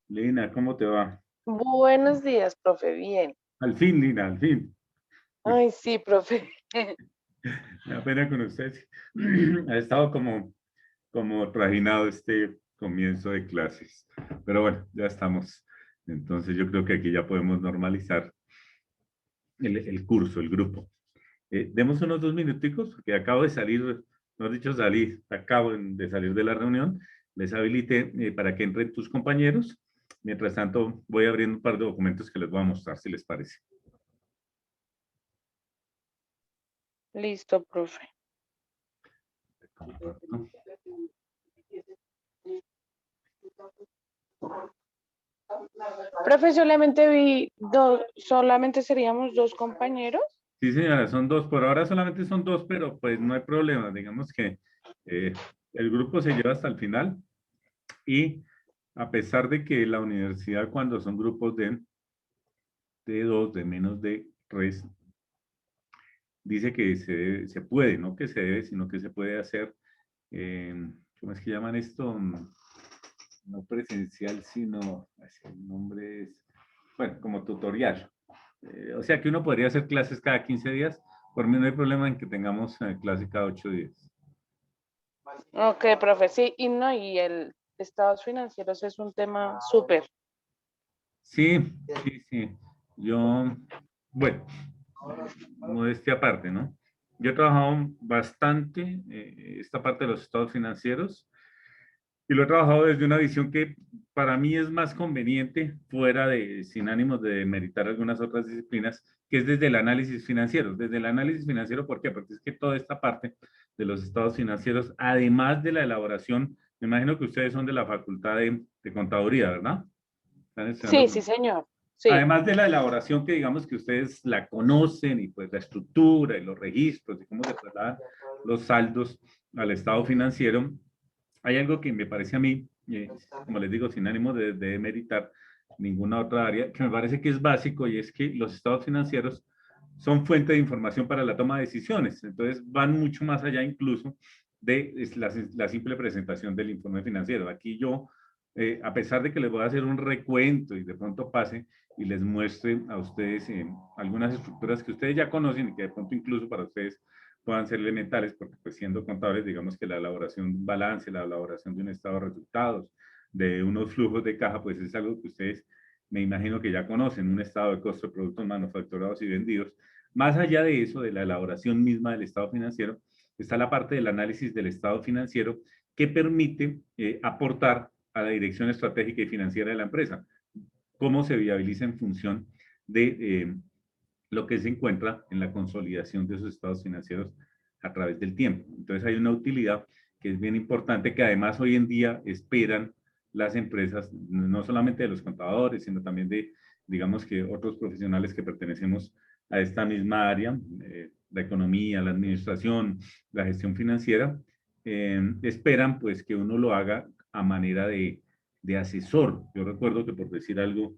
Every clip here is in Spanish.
Lina, ¿cómo te va? Buenos días, profe. Bien. Al fin, Lina, al fin. Ay, sí, profe. Me da pena con ustedes. Ha estado como trajinado este comienzo de clases. Pero bueno, ya estamos. Entonces yo creo que aquí ya podemos normalizar el curso, el grupo. Demos unos 2 minuticos, porque acabo de salir, no he dicho salir, de salir de la reunión. Les habilité para que entren tus compañeros. Mientras tanto, voy abriendo un par de documentos que les voy a mostrar, si les parece. Listo, profe. Comparto. Profe, solamente vi dos, solamente seríamos dos compañeros. Sí, señora, son dos. Por ahora solamente son dos, pero pues no hay problema. Digamos que el grupo se lleva hasta el final y a pesar de que la universidad cuando son grupos de dos, de menos de tres, dice que se puede, no que se debe, sino que se puede hacer, eh, ¿cómo es que llaman esto? No presencial, sino, el nombre es, bueno, como tutorial. O sea que uno podría hacer clases cada 15 días. Por mí no hay problema en que tengamos clase cada 8 días. Ok, profe, sí, y no, y el estados financieros es un tema súper. Sí, sí, sí. Yo, bueno, modestia aparte, ¿no? Yo he trabajado bastante esta parte de los estados financieros y lo he trabajado desde una visión que para mí es más conveniente, fuera de, sin ánimos de demeritar algunas otras disciplinas, que es desde el análisis financiero. Desde el análisis financiero, ¿por qué? Porque es que toda esta parte de los estados financieros, además de la elaboración, me imagino que ustedes son de la Facultad de Contaduría, ¿verdad? Están estudiando. Sí, sí, señor. Sí. Además de la elaboración que digamos que ustedes la conocen y pues la estructura y los registros y cómo se trasladan los saldos al estado financiero, hay algo que me parece a mí, como les digo, sin ánimo de demeritar ninguna otra área, que me parece que es básico y es que los estados financieros son fuente de información para la toma de decisiones. Entonces van mucho más allá incluso de la simple presentación del informe financiero. Aquí yo, a pesar de que les voy a hacer un recuento y de pronto pase y les muestre a ustedes algunas estructuras que ustedes ya conocen y que de pronto incluso para ustedes puedan ser elementales, porque pues siendo contables, digamos que la elaboración de un balance, la elaboración de un estado de resultados, de unos flujos de caja, pues es algo que ustedes me imagino que ya conocen, un estado de costo de productos manufacturados y vendidos. Más allá de eso, de la elaboración misma del estado financiero, está la parte del análisis del estado financiero que permite aportar a la dirección estratégica y financiera de la empresa, cómo se viabiliza en función de lo que se encuentra en la consolidación de esos estados financieros a través del tiempo. Entonces hay una utilidad que es bien importante, que además hoy en día esperan las empresas, no solamente de los contadores, sino también de, digamos que otros profesionales que pertenecemos a esta misma área, la economía, la administración, la gestión financiera, esperan pues que uno lo haga a manera de asesor. Yo recuerdo que por decir algo,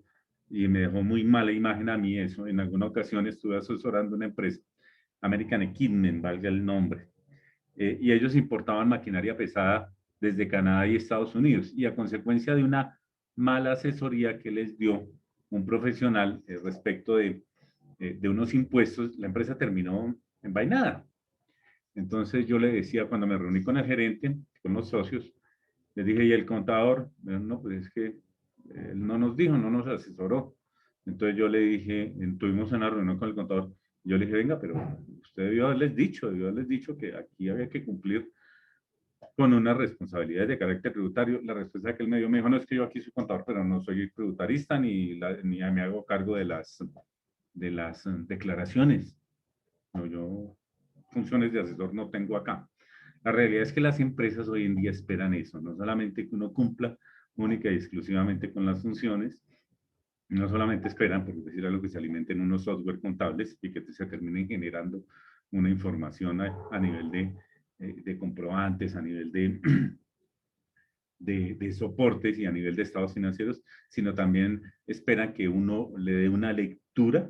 y me dejó muy mala imagen a mí eso. En alguna ocasión estuve asesorando una empresa, American Equipment, valga el nombre, y ellos importaban maquinaria pesada desde Canadá y Estados Unidos, y a consecuencia de una mala asesoría que les dio un profesional respecto de unos impuestos, la empresa terminó envainada. Entonces yo le decía, cuando me reuní con el gerente, con los socios, les dije, ¿y el contador? No, pues es que él no nos dijo, no nos asesoró. Entonces yo le dije, tuvimos una reunión con el contador, yo le dije, venga, pero usted debió haberles dicho que aquí había que cumplir con unas responsabilidades de carácter tributario. La respuesta que él me dijo, no, es que yo aquí soy contador, pero no soy tributarista ni me hago cargo de las declaraciones. No, yo funciones de asesor no tengo acá. La realidad es que las empresas hoy en día esperan eso, no solamente que uno cumpla única y exclusivamente con las funciones, no solamente esperan, por decir algo, que se alimenten unos software contables y que se terminen generando una información a nivel de comprobantes, a nivel de soportes y a nivel de estados financieros, sino también esperan que uno le dé una lectura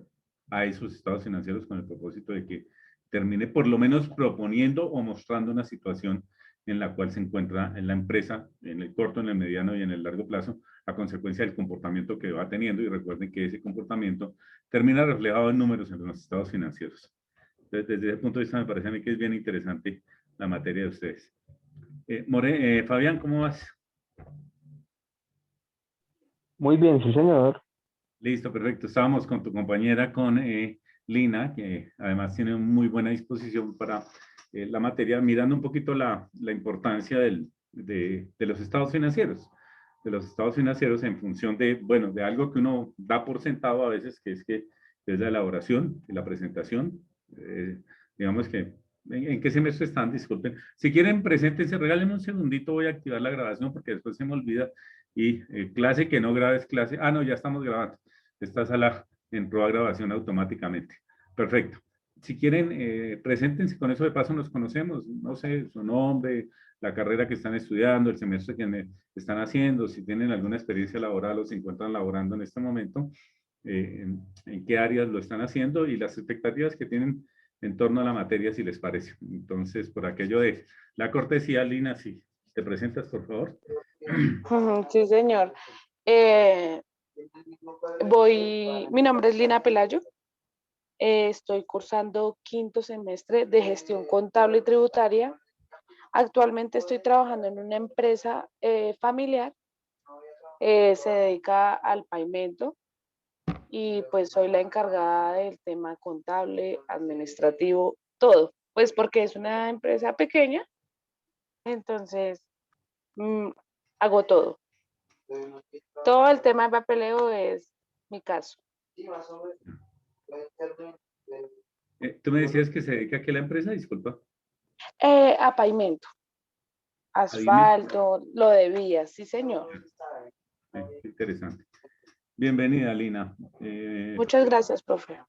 a esos estados financieros con el propósito de que termine por lo menos proponiendo o mostrando una situación en la cual se encuentra en la empresa en el corto, en el mediano y en el largo plazo, a consecuencia del comportamiento que va teniendo, y recuerden que ese comportamiento termina reflejado en números en los estados financieros. Entonces, desde ese punto de vista me parece a mí que es bien interesante la materia de ustedes. Fabián, ¿cómo vas? Muy bien, sí, señor. Listo, perfecto. Estábamos con tu compañera, con Lina, que además tiene muy buena disposición para la materia, mirando un poquito la importancia de los estados financieros. De los estados financieros en función de, bueno, de algo que uno da por sentado a veces, que es la elaboración y la presentación. Digamos que, ¿en qué semestre están? Disculpen. Si quieren, preséntense, regálenme un segundito, voy a activar la grabación porque después se me olvida. Y clase que no grabes clase. Ah, no, ya estamos grabando. Esta sala entró a grabación automáticamente. Perfecto. Si quieren, preséntense, con eso de paso nos conocemos, no sé, su nombre, la carrera que están estudiando, el semestre que están haciendo, si tienen alguna experiencia laboral o se encuentran laborando en este momento, en qué áreas lo están haciendo y las expectativas que tienen en torno a la materia, si les parece. Entonces, por aquello de la cortesía, Lina, si te presentas, por favor. Sí, señor. Mi nombre es Lina Pelayo. Estoy cursando quinto semestre de gestión contable y tributaria. Actualmente estoy trabajando en una empresa familiar. Se dedica al pavimento y pues soy la encargada del tema contable, administrativo, todo. Pues porque es una empresa pequeña, entonces hago todo. Todo el tema de papeleo es mi caso. Tú me decías que se dedica aquí a la empresa, disculpa. A pavimento, Adime. asfalto, lo de vías, sí señor. Qué interesante. Bienvenida, Lina. Muchas gracias, profe.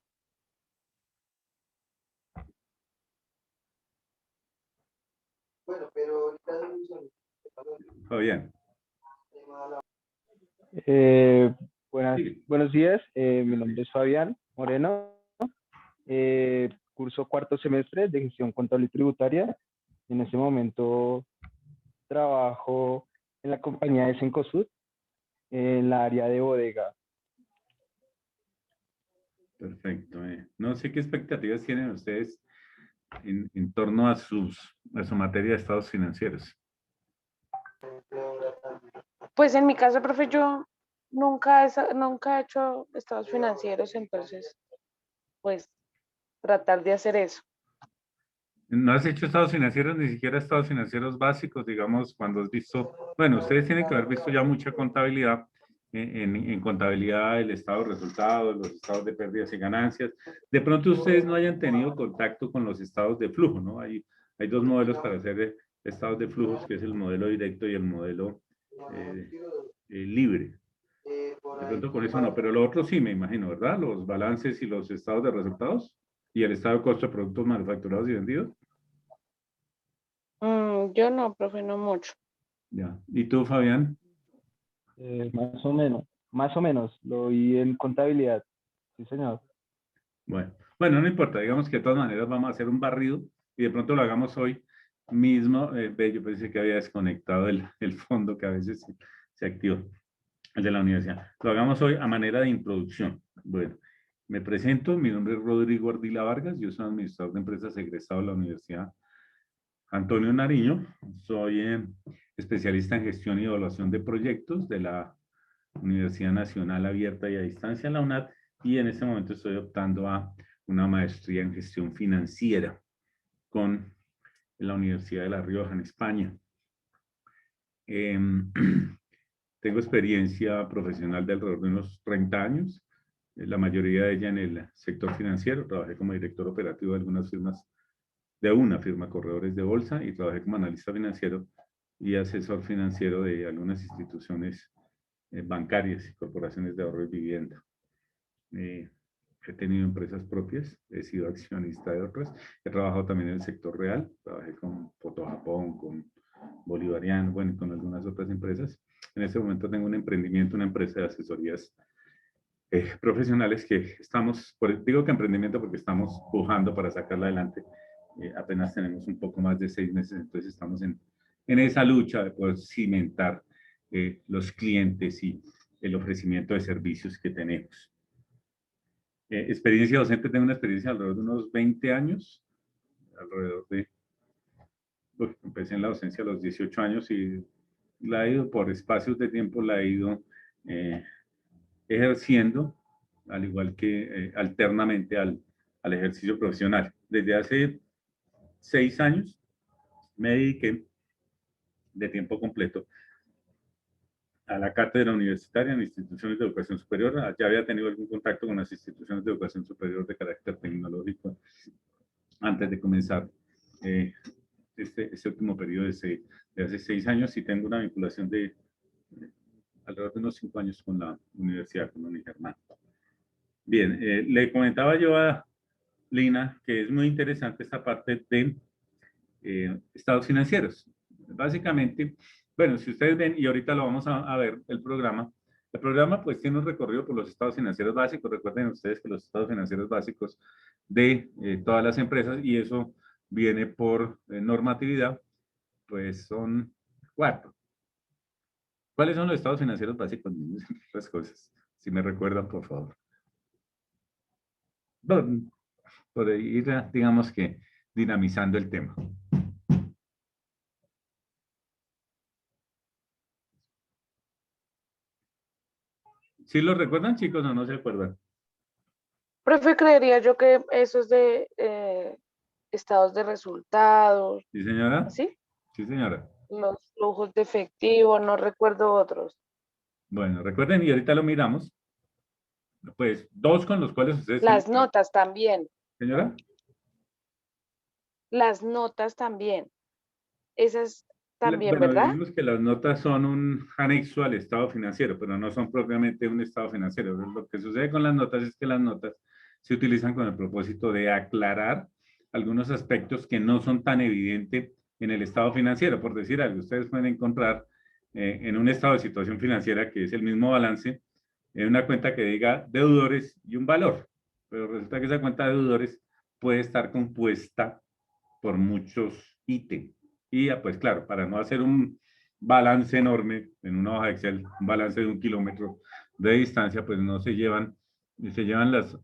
Fabián. Buenos días, mi nombre es Fabián Moreno, curso cuarto semestre de gestión contable y tributaria. En este momento trabajo en la compañía de Cencosud, en la área de bodega. Perfecto. No sé qué expectativas tienen ustedes en torno a su materia de estados financieros. Pues en mi caso, profe, yo nunca he hecho estados financieros, entonces, pues, tratar de hacer eso. No has hecho estados financieros, ni siquiera estados financieros básicos, digamos, cuando has visto, bueno, ustedes tienen que haber visto ya mucha contabilidad, en contabilidad, el estado de resultados, los estados de pérdidas y ganancias. De pronto ustedes no hayan tenido contacto con los estados de flujo, ¿no? Hay dos modelos para hacer estados de flujos, que es el modelo directo y el modelo libre. De pronto con eso no, pero lo otro sí me imagino, ¿verdad? Los balances y los estados de resultados y el estado de costo de productos manufacturados y vendidos. Yo no, profe, no mucho. Ya. ¿Y tú, Fabián? Más o menos, lo vi en contabilidad, sí, señor. Bueno, no importa, digamos que de todas maneras vamos a hacer un barrido y de pronto lo hagamos hoy mismo. Yo pensé que había desconectado el fondo que a veces se activa, el de la universidad. Lo hagamos hoy a manera de introducción. Bueno, me presento, mi nombre es Rodrigo Ardila Vargas, yo soy administrador de empresas egresado de la Universidad Antonio Nariño, soy especialista en gestión y evaluación de proyectos de la Universidad Nacional Abierta y a Distancia, la UNAD, y en este momento estoy optando a una maestría en gestión financiera con la Universidad de La Rioja en España. Tengo experiencia profesional de alrededor de unos 30 años, la mayoría de ella en el sector financiero. Trabajé como director operativo de algunas firmas, de una firma corredores de bolsa, y trabajé como analista financiero y asesor financiero de algunas instituciones bancarias y corporaciones de ahorro y vivienda. He tenido empresas propias, he sido accionista de otras, he trabajado también en el sector real, trabajé con Foto Japón, con Bolivariano, bueno, con algunas otras empresas. En este momento tengo un emprendimiento, una empresa de asesorías profesionales que estamos, digo que emprendimiento porque estamos pujando para sacarla adelante. Apenas tenemos un poco más de 6 meses, entonces estamos en esa lucha de poder cimentar los clientes y el ofrecimiento de servicios que tenemos. Experiencia docente, tengo una experiencia alrededor de unos 20 años, alrededor de, empecé en la docencia a los 18 años y la he ido por espacios de tiempo, la he ido ejerciendo, al igual que alternamente al ejercicio profesional. Desde hace 6 años me dediqué de tiempo completo a la cátedra universitaria en instituciones de educación superior. Ya había tenido algún contacto con las instituciones de educación superior de carácter tecnológico antes de comenzar este último periodo de hace 6 años, y tengo una vinculación de alrededor de unos 5 años con la universidad, con la Unigermán. Bien, le comentaba yo a Lina que es muy interesante esta parte de estados financieros. Básicamente, bueno, si ustedes ven, y ahorita lo vamos a ver, el programa pues tiene un recorrido por los estados financieros básicos. Recuerden ustedes que los estados financieros básicos de todas las empresas, y eso viene por normatividad, pues son 4. ¿Cuáles son los estados financieros básicos? Las cosas, si me recuerdan, por favor. Por ir, digamos que, dinamizando el tema. ¿Sí lo recuerdan, chicos, o no se acuerdan? Profe, creería yo que eso es de estados de resultados, ¿Sí, señora? ¿sí? Sí, señora. Los flujos de efectivo, no recuerdo otros. Bueno, recuerden, y ahorita lo miramos, pues 2 con los cuales ustedes tienen. Las notas también, Señora. las notas también. Esas también, Bueno, ¿verdad? digamos que las notas son un anexo al estado financiero, pero no son propiamente un estado financiero. Lo que sucede con las notas es que las notas se utilizan con el propósito de aclarar algunos aspectos que no son tan evidentes en el estado financiero. Por decir algo, ustedes pueden encontrar en un estado de situación financiera, que es el mismo balance, en una cuenta que diga deudores y un valor, pero resulta que esa cuenta de deudores puede estar compuesta por muchos ítems. Y pues claro, para no hacer un balance enorme en una hoja de Excel, un balance de 1 kilómetro de distancia, pues no se llevan,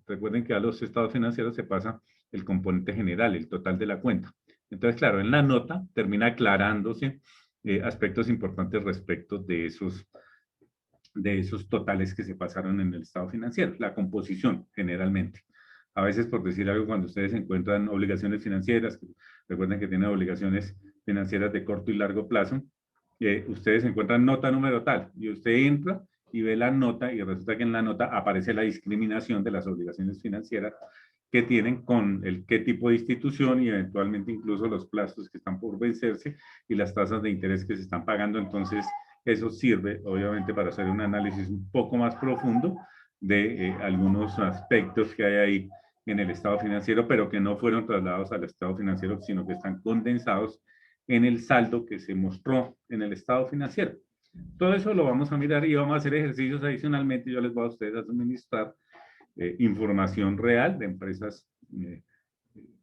recuerden que a los estados financieros se pasa el componente general, el total de la cuenta. Entonces, claro, en la nota termina aclarándose aspectos importantes respecto de esos totales que se pasaron en el estado financiero, la composición generalmente. A veces, por decir algo, cuando ustedes encuentran obligaciones financieras, recuerden que tienen obligaciones financieras de corto y largo plazo, ustedes encuentran nota número tal, y usted entra y ve la nota, y resulta que en la nota aparece la discriminación de las obligaciones financieras que tienen con el qué tipo de institución, y eventualmente incluso los plazos que están por vencerse y las tasas de interés que se están pagando. Entonces, eso sirve, obviamente, para hacer un análisis un poco más profundo de algunos aspectos que hay ahí en el estado financiero, pero que no fueron trasladados al estado financiero, sino que están condensados en el saldo que se mostró en el estado financiero. Todo eso lo vamos a mirar y vamos a hacer ejercicios adicionalmente. Yo les voy a ustedes a suministrar información real de empresas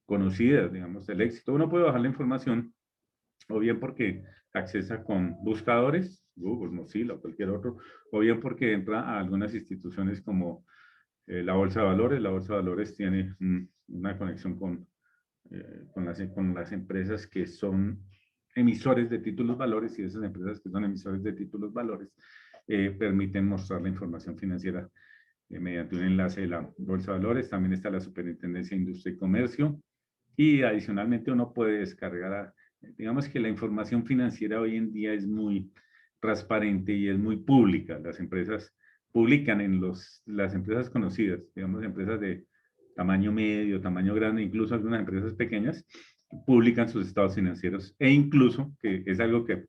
conocidas, digamos, del éxito. Uno puede bajar la información o bien porque accesa con buscadores, Google, Mozilla o cualquier otro, o bien porque entra a algunas instituciones como la Bolsa de Valores. La Bolsa de Valores tiene una conexión con las empresas que son emisores de títulos valores, y esas empresas que son emisores de títulos valores permiten mostrar la información financiera mediante un enlace de la Bolsa de Valores. También está la Superintendencia de Industria y Comercio, y adicionalmente uno puede descargar, digamos que la información financiera hoy en día es muy transparente y es muy pública. Las empresas publican las empresas conocidas, digamos empresas de tamaño medio, tamaño grande, incluso algunas empresas pequeñas, publican sus estados financieros, e incluso, que es algo que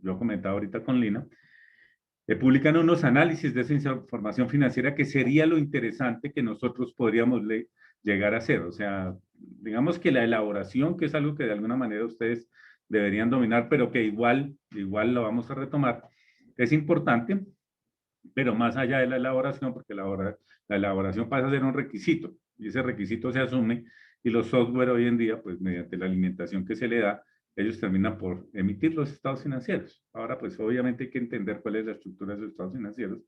yo comentaba ahorita con Lina, publican unos análisis de esa información financiera, que sería lo interesante que nosotros podríamos llegar a hacer. O sea, digamos que la elaboración, que es algo que de alguna manera ustedes deberían dominar, pero que igual lo vamos a retomar, es importante, pero más allá de la elaboración, porque la elaboración pasa a ser un requisito, y ese requisito se asume, y los software hoy en día, pues mediante la alimentación que se le da, ellos terminan por emitir los estados financieros. Ahora, pues obviamente hay que entender cuál es la estructura de esos estados financieros,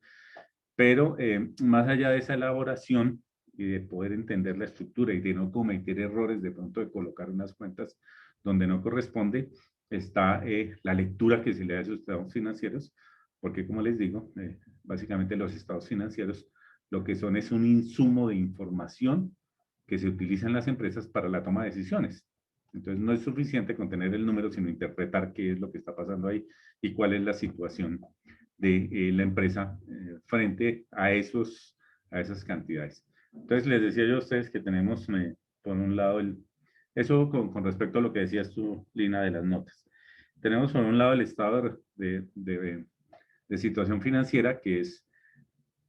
pero más allá de esa elaboración y de poder entender la estructura y de no cometer errores de pronto de colocar unas cuentas donde no corresponde, está la lectura que se le da a esos estados financieros, porque como les digo, básicamente los estados financieros lo que son es un insumo de información que se utiliza en las empresas para la toma de decisiones. Entonces no es suficiente con tener el número, sino interpretar qué es lo que está pasando ahí y cuál es la situación de la empresa frente a esas cantidades. Entonces les decía yo a ustedes que tenemos por un lado eso con respecto a lo que decías tú, Lina, de las notas. Tenemos por un lado el estado de situación financiera, que es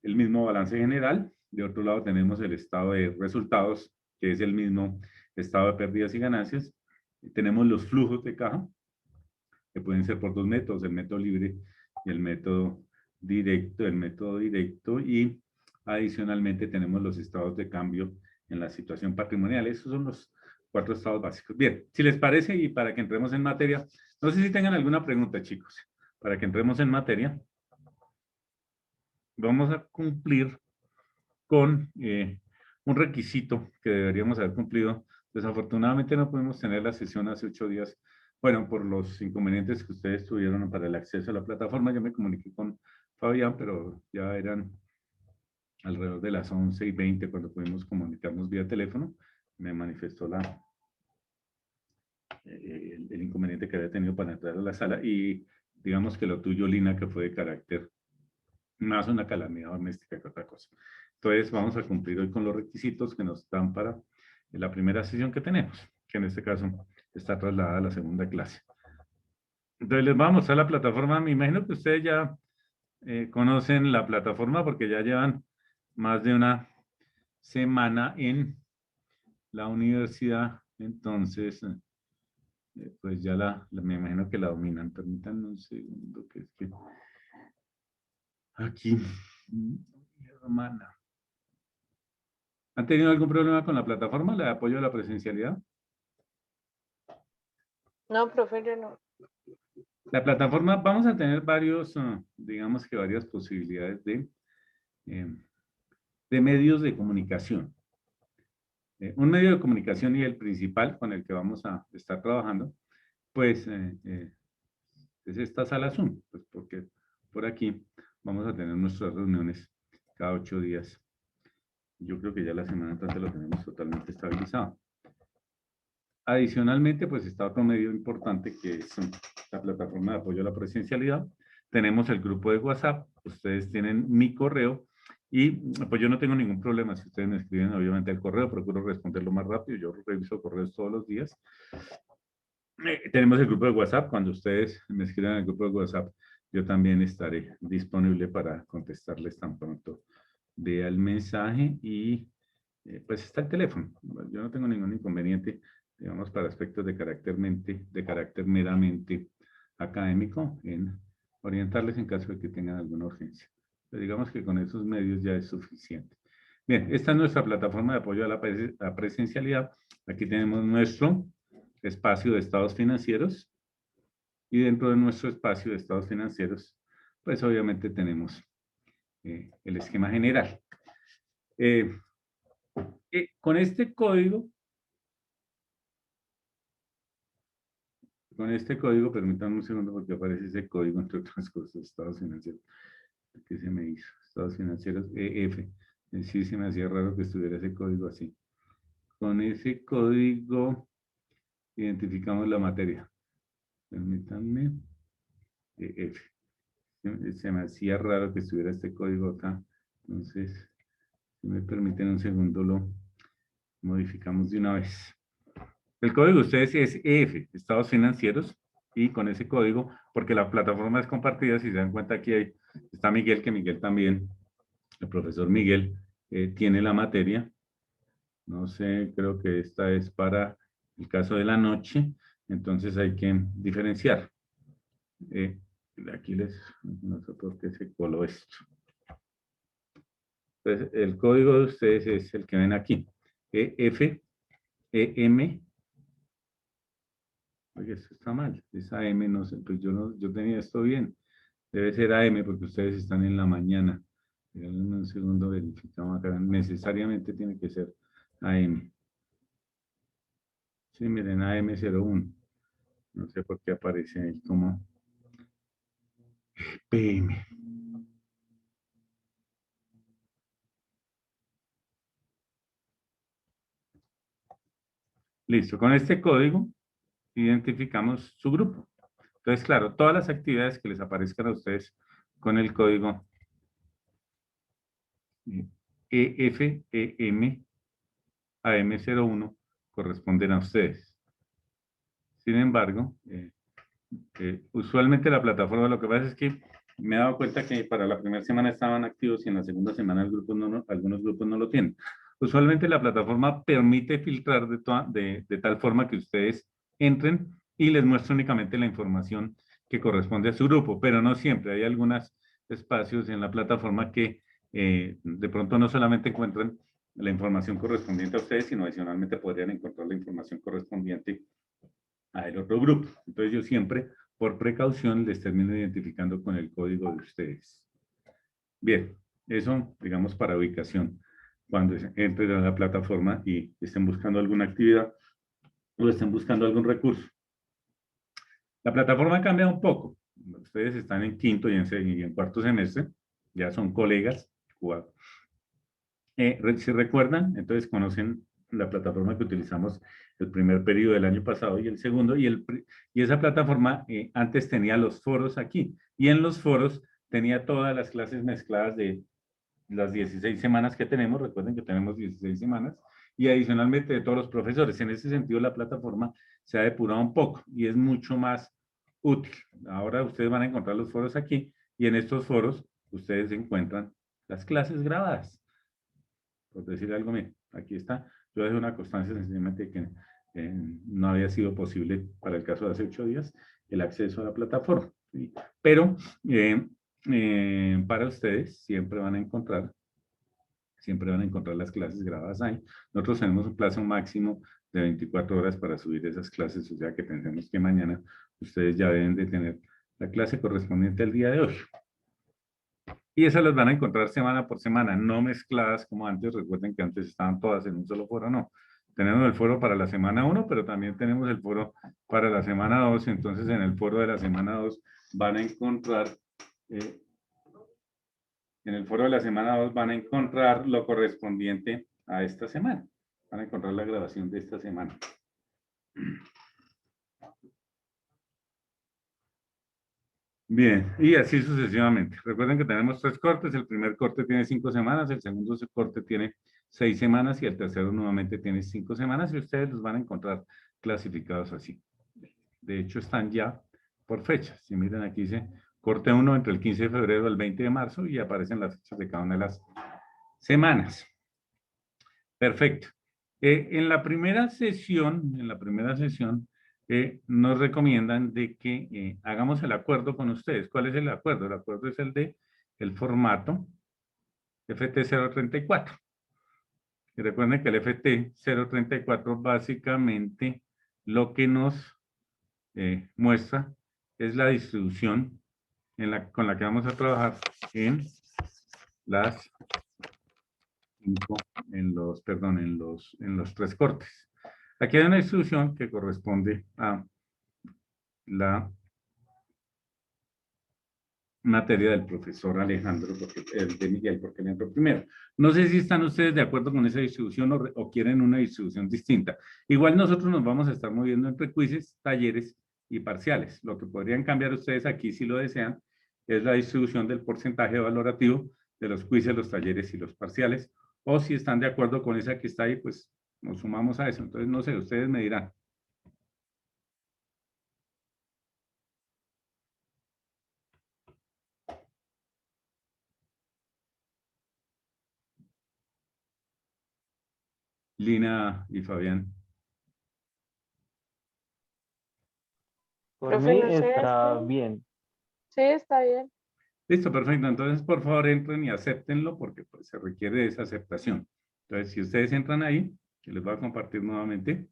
el mismo balance general. De otro lado tenemos el estado de resultados, que es el mismo estado de pérdidas y ganancias. Tenemos los flujos de caja, que pueden ser por dos métodos, el método libre y el método directo, y adicionalmente tenemos los estados de cambio en la situación patrimonial. Esos son los 4 estados básicos. Bien, si les parece y para que entremos en materia, no sé si tengan alguna pregunta, chicos, para que entremos en materia. Vamos a cumplir con un requisito que deberíamos haber cumplido. Desafortunadamente no pudimos tener la sesión hace 8 días. Bueno, por los inconvenientes que ustedes tuvieron para el acceso a la plataforma. Yo me comuniqué con Fabián, pero ya eran alrededor de las 11:20 cuando pudimos comunicarnos vía teléfono. Me manifestó el inconveniente que había tenido para entrar a la sala, y digamos que lo tuyo, Lina, que fue de carácter más una calamidad doméstica que otra cosa. Entonces vamos a cumplir hoy con los requisitos que nos dan para la primera sesión que tenemos, que en este caso está trasladada a la segunda clase. Entonces les vamos a la plataforma. Me imagino que ustedes ya conocen la plataforma porque ya llevan más de una semana en la universidad. Entonces, pues ya me imagino que la dominan. Permítanme un segundo, que es que aquí, hermana. ¿Han tenido algún problema con la plataforma, la de apoyo a la presencialidad? No, profe, yo no. La plataforma, vamos a tener digamos que varias posibilidades de medios de comunicación. Un medio de comunicación, y el principal con el que vamos a estar trabajando, pues es esta sala Zoom, pues porque por aquí vamos a tener nuestras reuniones cada 8 días. Yo creo que ya la semana entrante lo tenemos totalmente estabilizado. Adicionalmente, pues está otro medio importante, que es la plataforma de apoyo a la presencialidad. Tenemos el grupo de WhatsApp, ustedes tienen mi correo, y pues yo no tengo ningún problema si ustedes me escriben obviamente al correo, procuro responderlo más rápido, yo reviso correos todos los días. Tenemos el grupo de WhatsApp, cuando ustedes me escriban al grupo de WhatsApp, yo también estaré disponible para contestarles tan pronto vea el mensaje, y pues está el teléfono. Yo no tengo ningún inconveniente, digamos, para aspectos de carácter meramente académico, en orientarles en caso de que tengan alguna urgencia. Pero digamos que con esos medios ya es suficiente. Bien, esta es nuestra plataforma de apoyo a la presencialidad. Aquí tenemos nuestro espacio de estados financieros, y dentro de nuestro espacio de estados financieros, pues obviamente tenemos el esquema general. Con este código, permítanme un segundo porque aparece ese código, entre otras cosas, estados financieros. ¿Qué se me hizo? Estados financieros EF. Sí, se me hacía raro que estuviera ese código así. Con ese código identificamos la materia. Permítanme. EF. Se me hacía raro que estuviera este código acá. Entonces, si me permiten un segundo, lo modificamos de una vez. El código de ustedes es EF, estados financieros, y con ese código, porque la plataforma es compartida, si se dan cuenta aquí está Miguel, que Miguel también, el profesor Miguel, tiene la materia. No sé, creo que esta es para el caso de la noche, entonces hay que diferenciar. Aquí no sé por qué se coló esto. Entonces, el código de ustedes es el que ven aquí, EF, EM, Oye, esto está mal. Es AM, no sé, pues yo tenía esto bien. Debe ser AM porque ustedes están en la mañana. Déjenme un segundo, verificamos acá. Necesariamente tiene que ser AM. Sí, miren, AM01. No sé por qué aparece ahí como PM. Listo, con este código identificamos su grupo. Entonces, claro, todas las actividades que les aparezcan a ustedes con el código EFEM AM01 corresponden a ustedes. Sin embargo, usualmente la plataforma, lo que pasa es que me he dado cuenta que para la primera semana estaban activos y en la segunda semana algunos grupos no lo tienen. Usualmente la plataforma permite filtrar de tal forma que ustedes entren y les muestra únicamente la información que corresponde a su grupo, pero no siempre. Hay algunos espacios en la plataforma que de pronto no solamente encuentran la información correspondiente a ustedes, sino adicionalmente podrían encontrar la información correspondiente al otro grupo. Entonces yo siempre, por precaución, les termino identificando con el código de ustedes. Bien, eso, digamos, para ubicación. Cuando entren a la plataforma y estén buscando alguna actividad o estén buscando algún recurso. La plataforma cambia un poco. Ustedes están en quinto y en cuarto semestre, ya son colegas. Si recuerdan, entonces conocen la plataforma que utilizamos el primer periodo del año pasado y el segundo, y esa plataforma antes tenía los foros aquí, y en los foros tenía todas las clases mezcladas de las 16 semanas que tenemos. Recuerden que tenemos 16 semanas, y adicionalmente de todos los profesores. En ese sentido, la plataforma se ha depurado un poco y es mucho más útil. Ahora ustedes van a encontrar los foros aquí, y en estos foros ustedes encuentran las clases grabadas. Por decir algo, miren, aquí está. Yo dejé una constancia sencillamente que no había sido posible para el caso de hace 8 días el acceso a la plataforma. ¿Sí? Pero para ustedes siempre van a encontrar las clases grabadas ahí. Nosotros tenemos un plazo máximo de 24 horas para subir esas clases, o sea que pensemos que mañana ustedes ya deben de tener la clase correspondiente al día de hoy. Y esas las van a encontrar semana por semana, no mezcladas como antes. Recuerden que antes estaban todas en un solo foro, no. Tenemos el foro para la semana 1, pero también tenemos el foro para la semana 2. Entonces, en el foro de la semana 2 van a encontrar, en el foro de la semana 2 van a encontrar lo correspondiente a esta semana. Van a encontrar la grabación de esta semana. Bien, y así sucesivamente. Recuerden que tenemos 3 cortes. El primer corte tiene 5 semanas, el segundo corte tiene 6 semanas y el tercero nuevamente tiene 5 semanas, y ustedes los van a encontrar clasificados así. De hecho, están ya por fechas. Si miren, aquí dice corte 1 entre el 15 de febrero al 20 de marzo y aparecen las fechas de cada una de las semanas. Perfecto. En la primera sesión, nos recomiendan de que hagamos el acuerdo con ustedes. ¿Cuál es el acuerdo? El acuerdo es el de el formato FT034. Y recuerden que el FT034 básicamente lo que nos muestra es la distribución con la que vamos a trabajar en las en los 3 cortes. Aquí hay una distribución que corresponde a la materia del profesor Alejandro, de Miguel, porque le entró primero. No sé si están ustedes de acuerdo con esa distribución o quieren una distribución distinta. Igual nosotros nos vamos a estar moviendo entre quizzes, talleres y parciales. Lo que podrían cambiar ustedes aquí, si lo desean, es la distribución del porcentaje valorativo de los quizzes, los talleres y los parciales. O si están de acuerdo con esa que está ahí, pues nos sumamos a eso. Entonces, no sé, ustedes me dirán. Lina y Fabián. Por Profe, mí no sé, está bien. sí, está bien. Listo, perfecto. Entonces, por favor, entren y acéptenlo porque pues, se requiere esa aceptación. Entonces, si ustedes entran ahí, que les voy a compartir nuevamente.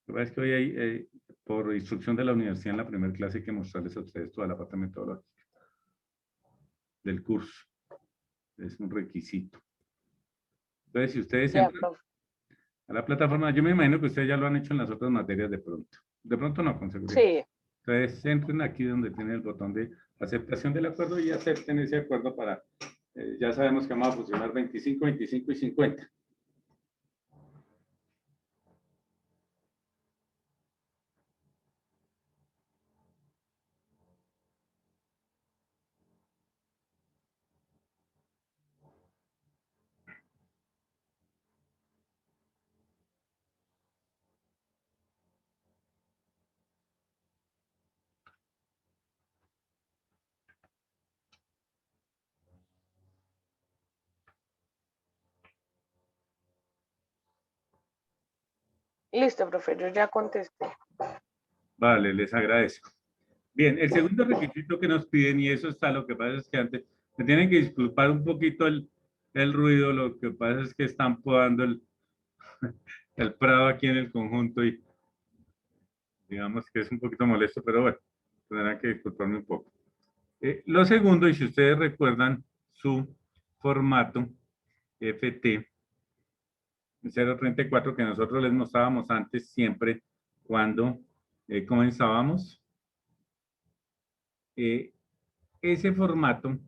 Lo que pasa es que hoy hay, por instrucción de la universidad en la primera clase, hay que mostrarles a ustedes toda la parte metodológica del curso. Es un requisito. Entonces, si ustedes Ya, entran profe. a la plataforma, yo me imagino que ustedes ya lo han hecho en las otras materias de pronto. De pronto no, con seguridad. Sí, Entonces, entren aquí donde tiene el botón de aceptación del acuerdo y acepten ese acuerdo para, ya sabemos que vamos a fusionar 25, 25 y 50. listo, profe, yo ya contesté. Vale, les agradezco. Bien, el segundo requisito que nos piden, y eso está, lo que pasa es que antes, me tienen que disculpar un poquito el ruido, lo que pasa es que están podando el prado aquí en el conjunto y digamos que es un poquito molesto, pero bueno, tendrán que disculparme un poco. Lo segundo, y si ustedes recuerdan su formato FT 034 que nosotros les mostrábamos antes siempre cuando comenzábamos, ese formato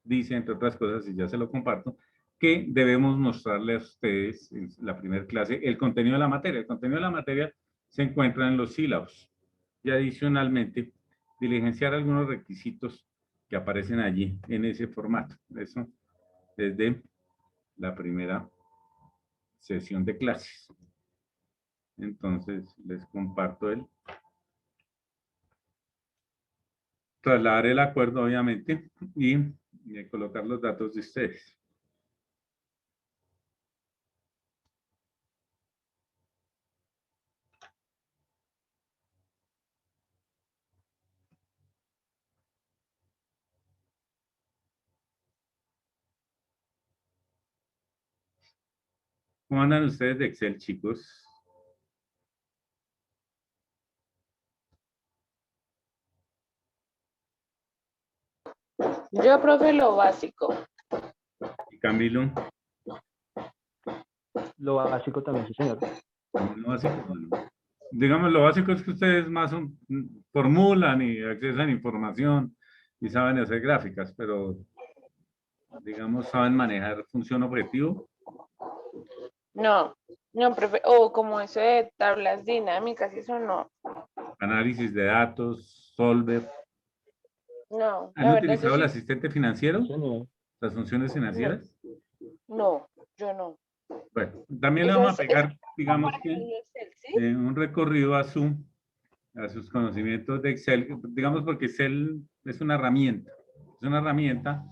dice, entre otras cosas, y ya se lo comparto, que debemos mostrarle a ustedes en la primera clase el contenido de la materia. El contenido de la materia se encuentra en los sílabos y adicionalmente diligenciar algunos requisitos que aparecen allí en ese formato. Eso desde la primera sesión de clases. Entonces, les comparto trasladar el acuerdo, obviamente, y colocar los datos de ustedes. ¿Cómo andan ustedes de Excel, chicos? Yo, profe, lo básico. Y Camilo, Lo básico también, sí, señor. lo básico, bueno. Digamos, lo básico es que ustedes más formulan y accesan información y saben hacer gráficas, pero digamos, saben manejar función objetivo. No, no, profe, o como eso de tablas dinámicas, eso no. Análisis de datos, Solver. No, ¿Han la verdad, yo utilizado el sí, asistente Sí, financiero? señor. Las funciones no, financieras. no, yo no. Bueno, también le Eso vamos a es pegar, como por digamos que, ejemplo Excel, ¿sí? un recorrido a sus conocimientos de Excel, digamos porque Excel es una herramienta. Es una herramienta,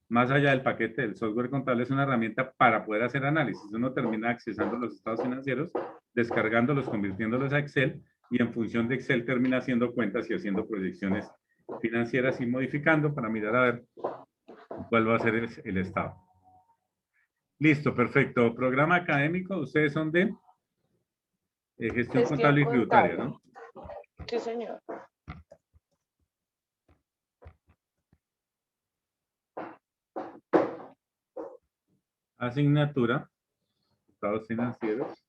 más allá del paquete del software contable, es una herramienta para poder hacer análisis. Uno termina accesando los estados financieros, descargándolos, convirtiéndolos a Excel, y en función de Excel termina haciendo cuentas y haciendo proyecciones financieras y modificando para mirar a ver cuál va a ser el estado. Listo, perfecto. Programa académico, ustedes son de gestión Gestión contable y tributaria, contable. ¿no? Sí, señor. Asignatura, estados financieros.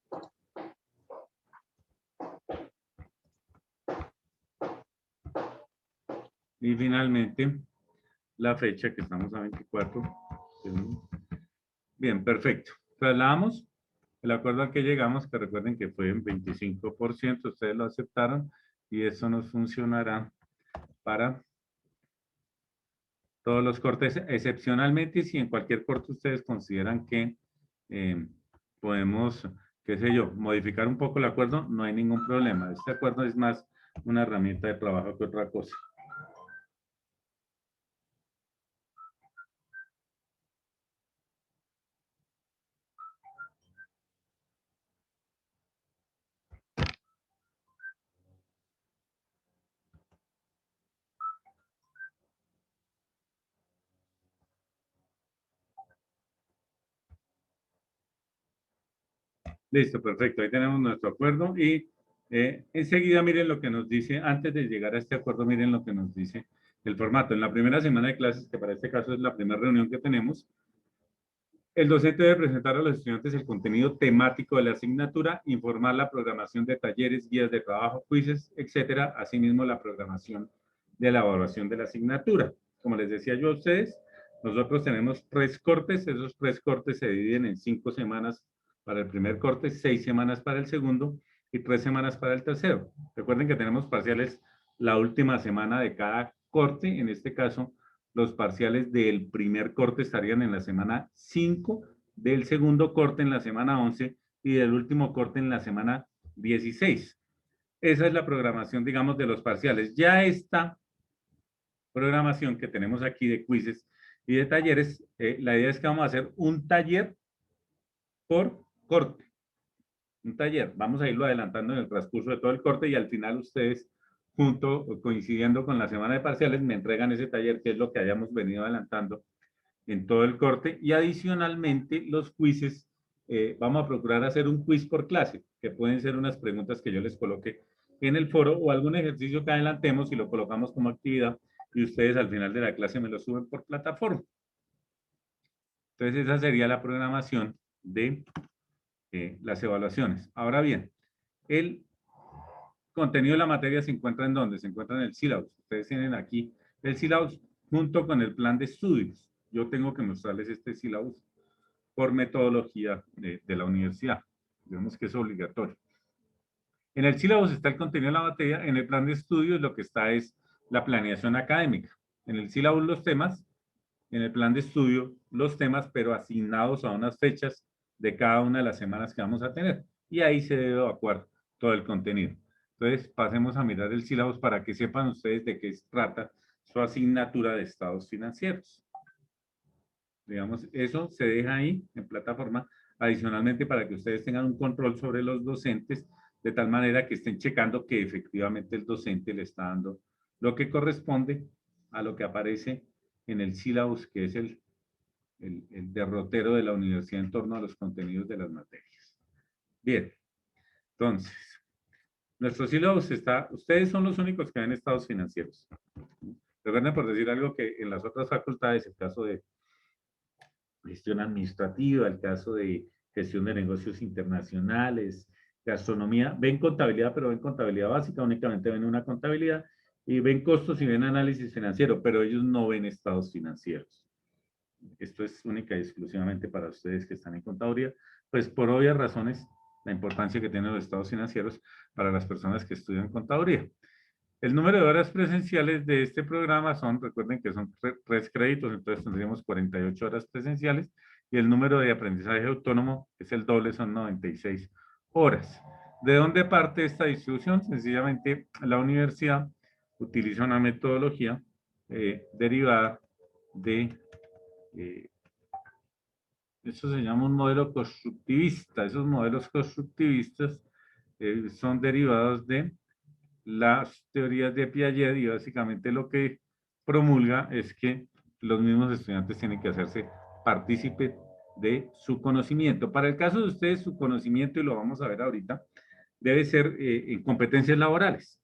Y finalmente, la fecha que estamos a 24. Bien, perfecto. Trasladamos el acuerdo al que llegamos, que recuerden que fue en 25%, ustedes lo aceptaron y eso nos funcionará para todos los cortes, excepcionalmente si en cualquier corte ustedes consideran que eh, podemos, qué sé yo, modificar un poco el acuerdo, no hay ningún problema. Este acuerdo es más una herramienta de trabajo que otra cosa. Listo, perfecto. Ahí tenemos nuestro acuerdo y Enseguida miren lo que nos dice, antes de llegar a este acuerdo, miren lo que nos dice el formato. En la primera semana de clases, que para este caso es la primera reunión que tenemos, el docente debe presentar a los estudiantes el contenido temático de la asignatura, informar la programación de talleres, guías de trabajo, quizzes, etcétera. Asimismo, la programación de la evaluación de la asignatura. Como les decía yo a ustedes, nosotros tenemos 3 cortes. Esos 3 cortes se dividen en 5 semanas para el primer corte, 6 semanas para el segundo y 3 semanas para el tercero. Recuerden que tenemos parciales la última semana de cada corte. En este caso, los parciales del primer corte estarían en la semana 5, del segundo corte en la semana 11 y del último corte en la semana 16. Esa es la programación, digamos, de los parciales. Ya esta programación que tenemos aquí de quizzes y de talleres, la idea es que vamos a hacer un taller por corte. Un taller. Vamos a irlo adelantando en el transcurso de todo el corte y al final ustedes, coincidiendo con la semana de parciales, me entregan ese taller, que es lo que hayamos venido adelantando en todo el corte. Y adicionalmente, los quizzes, vamos a procurar hacer un quiz por clase, que pueden ser unas preguntas que yo les coloque en el foro o algún ejercicio que adelantemos y lo colocamos como actividad y ustedes al final de la clase me lo suben por plataforma. Entonces, esa sería la programación de las evaluaciones. Ahora bien, el contenido de la materia se encuentra ¿en dónde? Se encuentra en el syllabus. Ustedes tienen aquí el syllabus junto con el plan de estudios. Yo tengo que mostrarles este syllabus por metodología de la universidad. Digamos que es obligatorio. En el syllabus está el contenido de la materia, en el plan de estudios lo que está es la planeación académica. En el syllabus los temas, en el plan de estudio los temas, pero asignados a unas fechas de cada una de las semanas que vamos a tener. Y ahí se debe evacuar todo el contenido. Entonces, pasemos a mirar el syllabus para que sepan ustedes de qué se trata su asignatura de estados financieros. Digamos, eso se deja ahí en plataforma adicionalmente para que ustedes tengan un control sobre los docentes de tal manera que estén checando que efectivamente el docente le está dando lo que corresponde a lo que aparece en el syllabus, que es el derrotero de la universidad en torno a los contenidos de las materias. Bien, entonces, nuestro syllabus está, ustedes son los únicos que ven estados financieros. Recuerden, por decir algo, que en las otras facultades, el caso de gestión administrativa, el caso de gestión de negocios internacionales, gastronomía, ven contabilidad, pero ven contabilidad básica, únicamente ven una contabilidad, y ven costos y ven análisis financiero, pero ellos no ven estados financieros. Esto es única y exclusivamente para ustedes que están en contaduría, pues por obvias razones, la importancia que tienen los estados financieros para las personas que estudian contaduría. El número de horas presenciales de este programa son, recuerden que son 3 créditos, entonces tendríamos 48 horas presenciales, y el número de aprendizaje autónomo es el doble, son 96 horas. ¿De dónde parte esta distribución? Sencillamente, la universidad utiliza una metodología derivada de, eso se llama un modelo constructivista. Esos modelos constructivistas son derivados de las teorías de Piaget, y básicamente lo que promulga es que los mismos estudiantes tienen que hacerse partícipe de su conocimiento. Para el caso de ustedes, su conocimiento, y lo vamos a ver ahorita, debe ser en competencias laborales.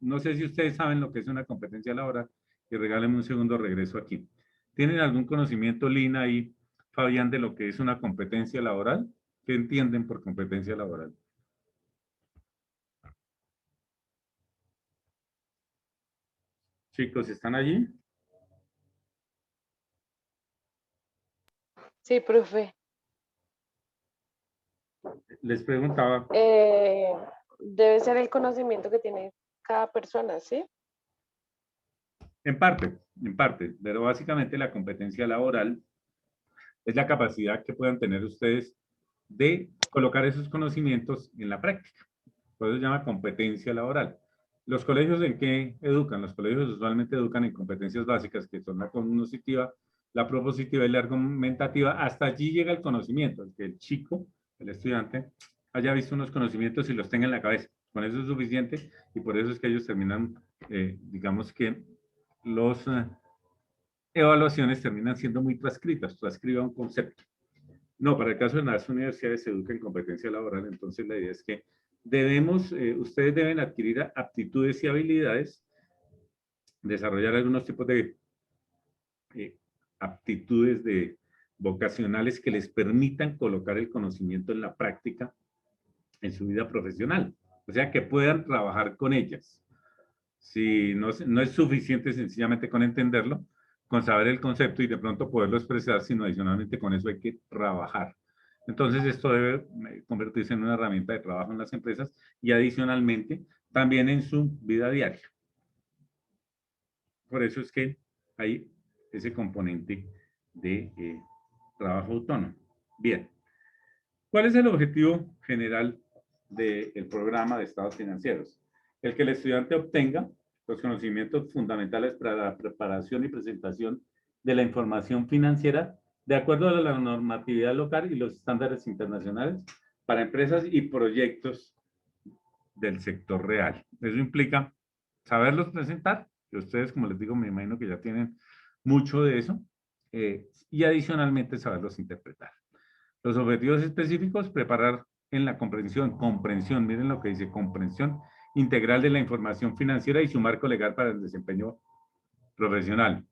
No sé si ustedes saben lo que es una competencia laboral, y regálenme un segundo, regreso aquí. ¿Tienen algún conocimiento, Lina y Fabián, de lo que es una competencia laboral? ¿Qué entienden por competencia laboral? Chicos, ¿están allí? Sí, profe. Les preguntaba. Debe ser el conocimiento que tiene cada persona, ¿sí? En parte, pero básicamente la competencia laboral es la capacidad que puedan tener ustedes de colocar esos conocimientos en la práctica. Por eso se llama competencia laboral. ¿Los colegios en qué educan? Los colegios usualmente educan en competencias básicas, que son la cognitiva, la propositiva y la argumentativa. Hasta allí llega el conocimiento, que el chico, el estudiante, haya visto unos conocimientos y los tenga en la cabeza. Con eso es suficiente, y por eso es que ellos terminan, digamos que los evaluaciones terminan siendo muy transcritas, transcriba un concepto. No, para el caso de las universidades se educa en competencia laboral, entonces la idea es que ustedes deben adquirir aptitudes y habilidades, desarrollar algunos tipos de aptitudes vocacionales que les permitan colocar el conocimiento en la práctica en su vida profesional. O sea, que puedan trabajar con ellas. Si no es suficiente sencillamente con entenderlo, con saber el concepto y de pronto poderlo expresar, sino adicionalmente con eso hay que trabajar. Entonces, esto debe convertirse en una herramienta de trabajo en las empresas y adicionalmente también en su vida diaria. Por eso es que hay ese componente de trabajo autónomo. Bien. ¿Cuál es el objetivo general del programa de estados financieros? El que el estudiante obtenga los conocimientos fundamentales para la preparación y presentación de la información financiera de acuerdo a la normatividad local y los estándares internacionales para empresas y proyectos del sector real. Eso implica saberlos presentar, que ustedes, como les digo, me imagino que ya tienen mucho de eso, y adicionalmente saberlos interpretar. Los objetivos específicos, preparar en la comprensión, miren lo que dice, comprensión integral de la información financiera y su marco legal para el desempeño profesional.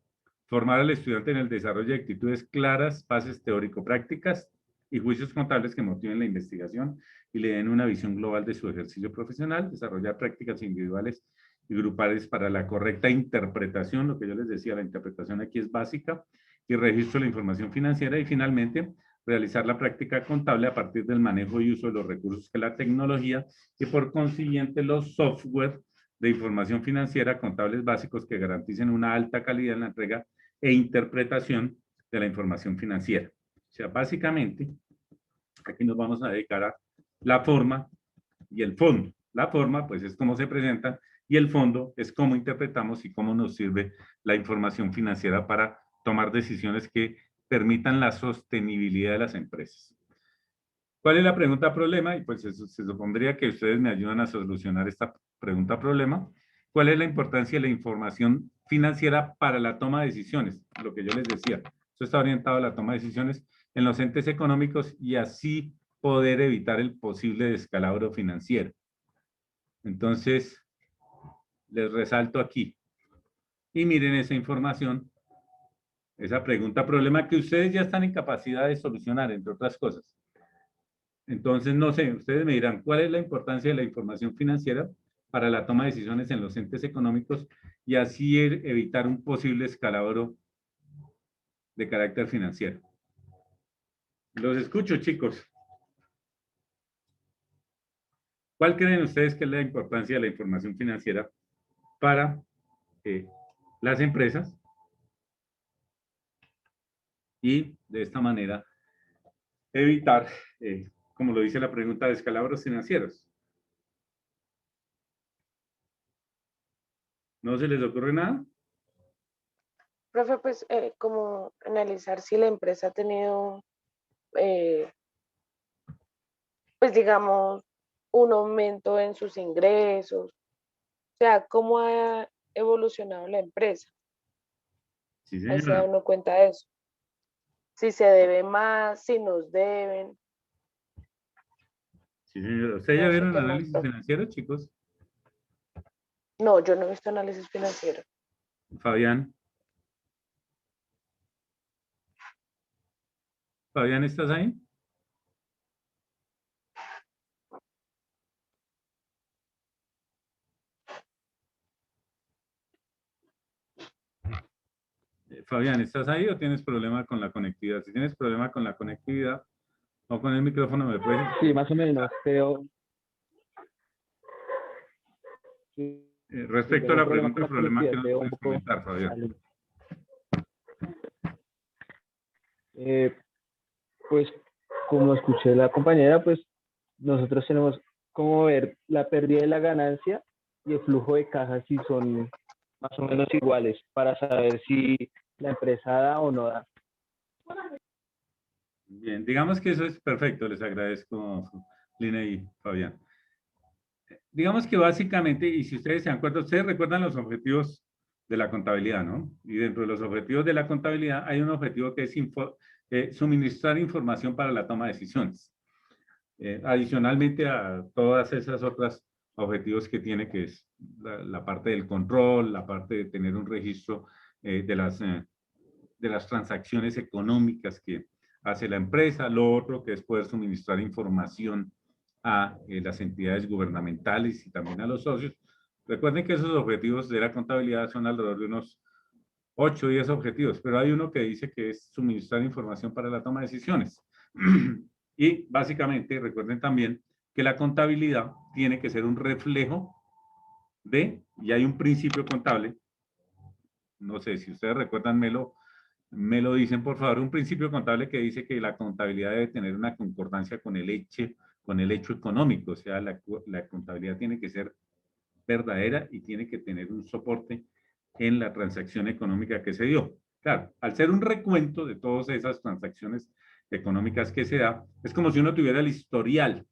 Formar al estudiante en el desarrollo de actitudes claras, bases teórico-prácticas y juicios contables que motiven la investigación y le den una visión global de su ejercicio profesional. Desarrollar prácticas individuales y grupales para la correcta interpretación, lo que yo les decía, la interpretación aquí es básica, y registro de la información financiera. Y finalmente, realizar la práctica contable a partir del manejo y uso de los recursos que la tecnología y por consiguiente los software de información financiera contables básicos que garanticen una alta calidad en la entrega e interpretación de la información financiera. O sea, básicamente, aquí nos vamos a dedicar a la forma y el fondo. La forma, pues, es cómo se presentan y el fondo es cómo interpretamos y cómo nos sirve la información financiera para tomar decisiones que permitan la sostenibilidad de las empresas. ¿Cuál es la pregunta problema? Y pues eso, se supondría que ustedes me ayudan a solucionar esta pregunta problema. ¿Cuál es la importancia de la información financiera para la toma de decisiones? Lo que yo les decía. Esto está orientado a la toma de decisiones en los entes económicos y así poder evitar el posible descalabro financiero. Entonces, les resalto aquí. Y miren esa información, esa pregunta problema que ustedes ya están en capacidad de solucionar, entre otras cosas. Entonces, no sé, ustedes me dirán, ¿cuál es la importancia de la información financiera para la toma de decisiones en los entes económicos y así evitar un posible escalabro de carácter financiero? Los escucho, chicos. ¿Cuál creen ustedes que es la importancia de la información financiera para las empresas? Y de esta manera evitar, como lo dice la pregunta, descalabros financieros. ¿No se les ocurre nada? Profe, pues como analizar si la empresa ha tenido, pues digamos, un aumento en sus ingresos, o sea, cómo ha evolucionado la empresa. Sí, Ahí se da señora. uno cuenta de eso. Si se debe más, si nos deben, Sí, señora. ¿Ustedes ya no sé vieron qué más, análisis profe. financieros, chicos? No, yo no he visto análisis financiero. Fabián. Fabián, ¿estás ahí? Fabián, ¿estás ahí o tienes problema con la conectividad? Si tienes problema con la conectividad o con el micrófono, me puedes... Sí, más o menos, pero sí, respecto a tengo la problemas pregunta con de la problema, ¿qué conectividad, nos veo un puedes poco comentar, Fabián? mal. Eh, pues como escuché la compañera, pues nosotros tenemos como ver la pérdida de la ganancia y el flujo de caja si son más o menos iguales para saber si la empresa da o no da. Bien, digamos que eso es perfecto, les agradezco, Lina y Fabián. Digamos que básicamente, y si ustedes se acuerdan, ustedes recuerdan los objetivos de la contabilidad, ¿no? Y dentro de los objetivos de la contabilidad hay un objetivo que es suministrar información para la toma de decisiones. adicionalmente a todas esas otras objetivos que tiene, que es la parte del control, la parte de tener un registro de las transacciones económicas que hace la empresa, lo otro que es poder suministrar información a las entidades gubernamentales y también a los socios. Recuerden que esos objetivos de la contabilidad son alrededor de unos 8 o 10 objetivos, pero hay uno que dice que es suministrar información para la toma de decisiones. Y básicamente recuerden también que la contabilidad tiene que ser un reflejo y hay un principio contable, no sé si ustedes recuerdan, me lo dicen por favor, un principio contable que dice que la contabilidad debe tener una concordancia con el hecho económico, o sea, la contabilidad tiene que ser verdadera y tiene que tener un soporte en la transacción económica que se dio. Claro, al ser un recuento de todas esas transacciones económicas que se da, es como si uno tuviera el historial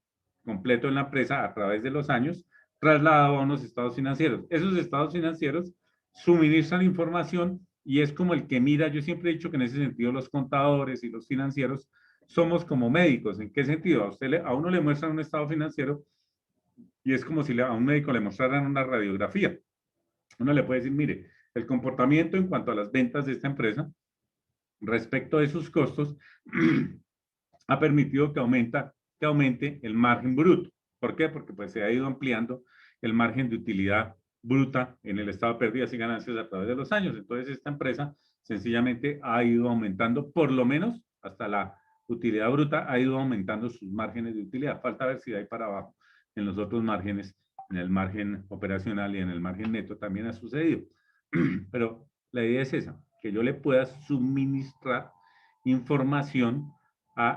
completo en la empresa a través de los años, trasladado a unos estados financieros. Esos estados financieros suministran información y es como el que mira, yo siempre he dicho que en ese sentido los contadores y los financieros somos como médicos. ¿En qué sentido? A uno le muestran un estado financiero y es como si a un médico le mostraran una radiografía. Uno le puede decir, mire, el comportamiento en cuanto a las ventas de esta empresa respecto de sus costos ha permitido que aumente el margen bruto. ¿Por qué? Porque pues se ha ido ampliando el margen de utilidad bruta en el estado de pérdidas y ganancias a través de los años. Entonces esta empresa sencillamente ha ido aumentando, por lo menos hasta la utilidad bruta, ha ido aumentando sus márgenes de utilidad. Falta ver si de ahí para abajo en los otros márgenes, en el margen operacional y en el margen neto también ha sucedido. Pero la idea es esa, que yo le pueda suministrar información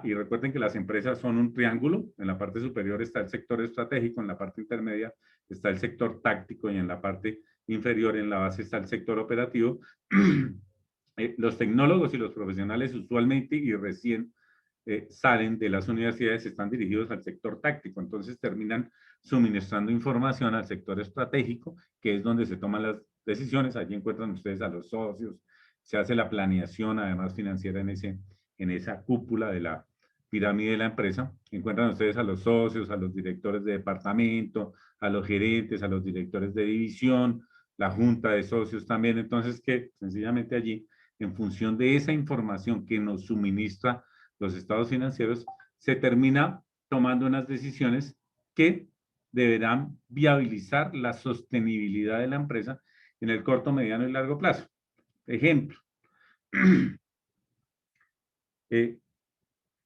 y recuerden que las empresas son un triángulo. En la parte superior está el sector estratégico, en la parte intermedia está el sector táctico y en la parte inferior, en la base, está el sector operativo. Los tecnólogos y los profesionales usualmente y recién salen de las universidades, están dirigidos al sector táctico, entonces terminan suministrando información al sector estratégico, que es donde se toman las decisiones. Allí encuentran ustedes a los socios, se hace la planeación además financiera en esa cúpula de la pirámide de la empresa. Encuentran ustedes a los socios, a los directores de departamento, a los gerentes, a los directores de división, la junta de socios también. Entonces, que sencillamente allí, en función de esa información que nos suministra los estados financieros, se termina tomando unas decisiones que deberán viabilizar la sostenibilidad de la empresa en el corto, mediano y largo plazo. Ejemplo,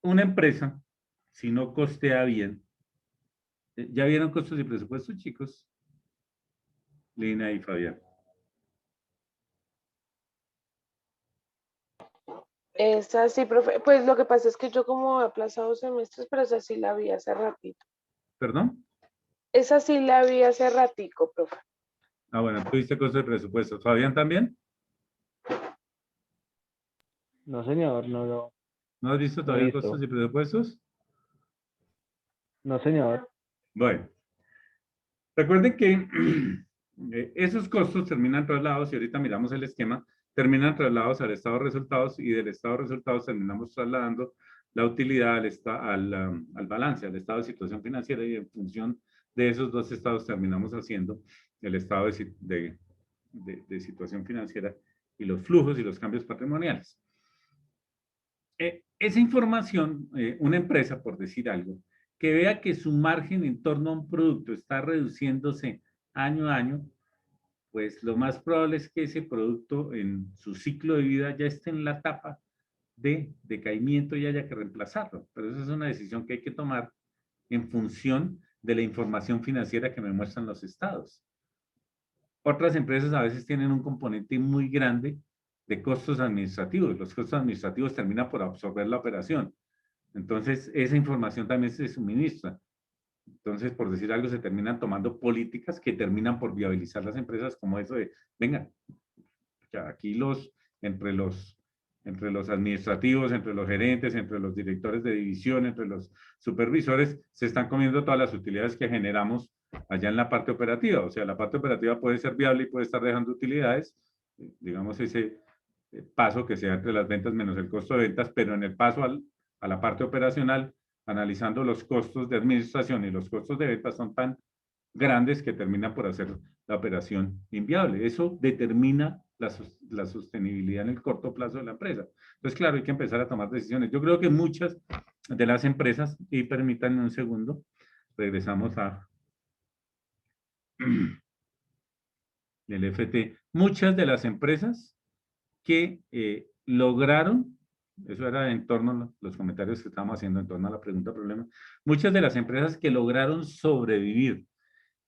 una empresa, si no costea bien, ¿ya vieron costos y presupuestos, chicos? Lina y Fabián. Esa sí, profe. Pues lo que pasa es que yo como he aplazado semestres, pero esa sí la vi hace ratito. ¿Perdón? Esa sí la vi hace ratico, profe. Ah, bueno, tuviste costos y presupuestos. ¿Fabián también? No, señor, no, ¿No has visto no he todavía visto. costos y presupuestos? No, señor. Bueno, recuerden que esos costos terminan trasladados, y ahorita miramos el esquema, terminan trasladados al estado de resultados, y del estado de resultados terminamos trasladando la utilidad al balance, al estado de situación financiera, y en función de esos dos estados terminamos haciendo el estado de situación financiera y los flujos y los cambios patrimoniales. Esa información, una empresa, por decir algo, que vea que su margen en torno a un producto está reduciéndose año a año, pues lo más probable es que ese producto en su ciclo de vida ya esté en la etapa de decaimiento y haya que reemplazarlo. Pero esa es una decisión que hay que tomar en función de la información financiera que me muestran los estados. Otras empresas a veces tienen un componente muy grande de costos administrativos. Los costos administrativos terminan por absorber la operación. Entonces, esa información también se suministra. Entonces, por decir algo, se terminan tomando políticas que terminan por viabilizar las empresas, como eso de, venga, aquí entre los administrativos, entre los gerentes, entre los directores de división, entre los supervisores, se están comiendo todas las utilidades que generamos allá en la parte operativa. O sea, la parte operativa puede ser viable y puede estar dejando utilidades, digamos ese paso que sea entre las ventas menos el costo de ventas, pero en el paso a la parte operacional analizando los costos de administración y los costos de venta son tan grandes que terminan por hacer la operación inviable. Eso determina la sostenibilidad en el corto plazo de la empresa. Entonces, claro, hay que empezar a tomar decisiones. Yo creo que muchas de las empresas, y permítanme un segundo, regresamos a el FT, muchas de las empresas que lograron, eso era en torno a los comentarios que estábamos haciendo en torno a la pregunta-problema, muchas de las empresas que lograron sobrevivir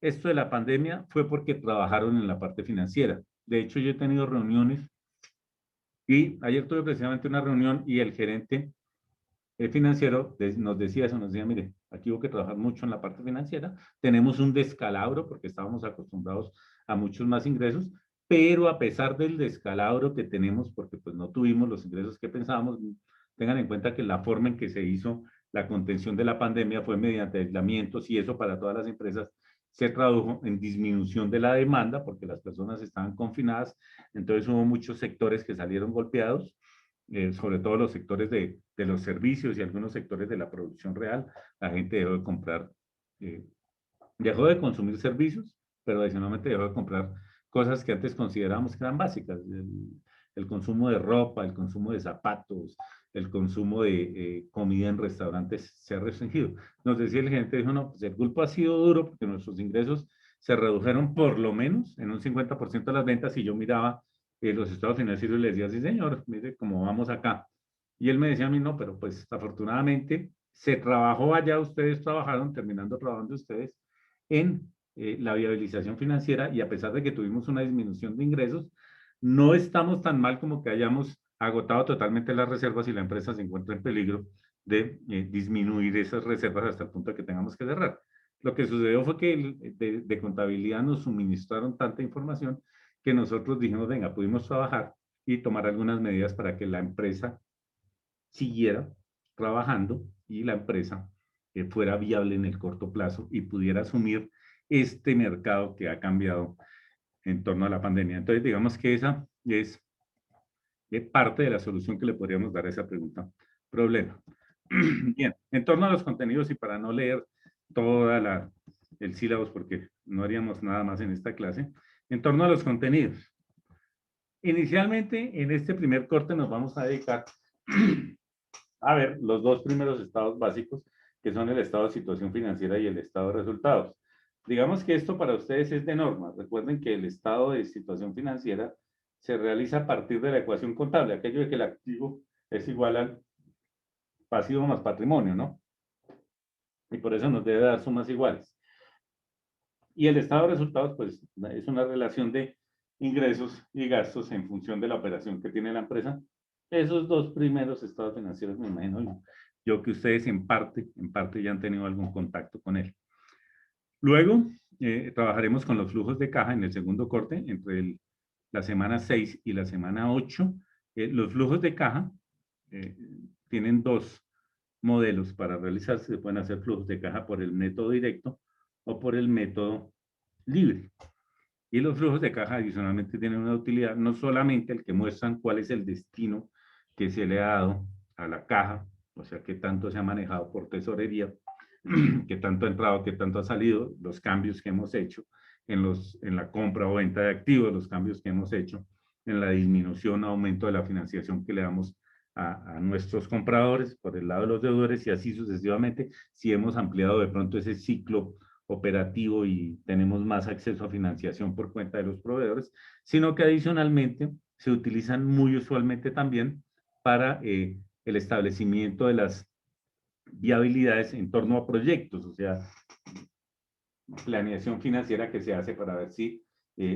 esto de la pandemia fue porque trabajaron en la parte financiera. De hecho, yo he tenido reuniones y ayer tuve precisamente una reunión y el gerente financiero nos decía eso, nos decía, mire, aquí hubo que trabajar mucho en la parte financiera, tenemos un descalabro porque estábamos acostumbrados a muchos más ingresos, pero a pesar del descalabro que tenemos, porque pues no tuvimos los ingresos que pensábamos, tengan en cuenta que la forma en que se hizo la contención de la pandemia fue mediante aislamientos y eso para todas las empresas se tradujo en disminución de la demanda porque las personas estaban confinadas, entonces hubo muchos sectores que salieron golpeados, sobre todo los sectores de los servicios y algunos sectores de la producción real. La gente dejó de comprar, dejó de consumir servicios, pero adicionalmente dejó de comprar cosas que antes considerábamos que eran básicas. El consumo de ropa, el consumo de zapatos, el consumo de comida en restaurantes se ha restringido. Nos decía el gerente, dijo, no, pues el golpe ha sido duro porque nuestros ingresos se redujeron por lo menos en un 50% de las ventas y yo miraba los estados financieros y le decía, sí señor, mire cómo vamos acá. Y él me decía a mí, no, pero pues afortunadamente se trabajó allá, ustedes trabajaron, terminando trabajando ustedes en la viabilización financiera y a pesar de que tuvimos una disminución de ingresos, no estamos tan mal como que hayamos agotado totalmente las reservas y la empresa se encuentra en peligro de disminuir esas reservas hasta el punto de que tengamos que cerrar. Lo que sucedió fue que de contabilidad nos suministraron tanta información que nosotros dijimos, venga, pudimos trabajar y tomar algunas medidas para que la empresa siguiera trabajando y la empresa fuera viable en el corto plazo y pudiera asumir este mercado que ha cambiado en torno a la pandemia. Entonces, digamos que esa es parte de la solución que le podríamos dar a esa pregunta. Problema. Bien, en torno a los contenidos y para no leer toda el sílabus porque no haríamos nada más en esta clase, en torno a los contenidos. Inicialmente, en este primer corte nos vamos a dedicar a ver los dos primeros estados básicos, que son el estado de situación financiera y el estado de resultados. Digamos que esto para ustedes es de norma. Recuerden que el estado de situación financiera se realiza a partir de la ecuación contable, aquello de que el activo es igual al pasivo más patrimonio, ¿no? Y por eso nos debe dar sumas iguales. Y el estado de resultados, pues, es una relación de ingresos y gastos en función de la operación que tiene la empresa. Esos dos primeros estados financieros, me imagino yo que ustedes en parte ya han tenido algún contacto con él. Luego, trabajaremos con los flujos de caja en el segundo corte, entre la semana 6 y la semana 8. Los flujos de caja tienen dos modelos para realizarse. Se pueden hacer flujos de caja por el método directo o por el método libre. Y los flujos de caja adicionalmente tienen una utilidad, no solamente el que muestran cuál es el destino que se le ha dado a la caja, o sea, qué tanto se ha manejado por tesorería, qué tanto ha entrado, qué tanto ha salido, los cambios que hemos hecho en la compra o venta de activos, los cambios que hemos hecho en la disminución o aumento de la financiación que le damos a nuestros compradores por el lado de los deudores y así sucesivamente, si hemos ampliado de pronto ese ciclo operativo y tenemos más acceso a financiación por cuenta de los proveedores, sino que adicionalmente se utilizan muy usualmente también para el establecimiento de las viabilidades en torno a proyectos, o sea, planeación financiera que se hace para ver si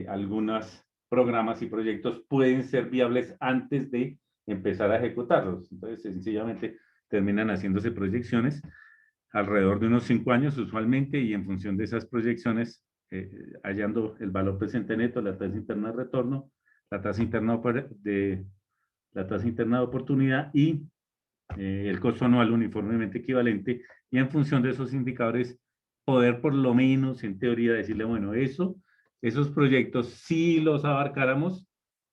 algunos programas y proyectos pueden ser viables antes de empezar a ejecutarlos. Entonces, sencillamente terminan haciéndose proyecciones alrededor de unos 5 años usualmente y en función de esas proyecciones, hallando el valor presente neto, la tasa interna de retorno, la tasa interna de oportunidad y el costo anual uniformemente equivalente y en función de esos indicadores poder por lo menos en teoría decirle, bueno, esos proyectos si los abarcáramos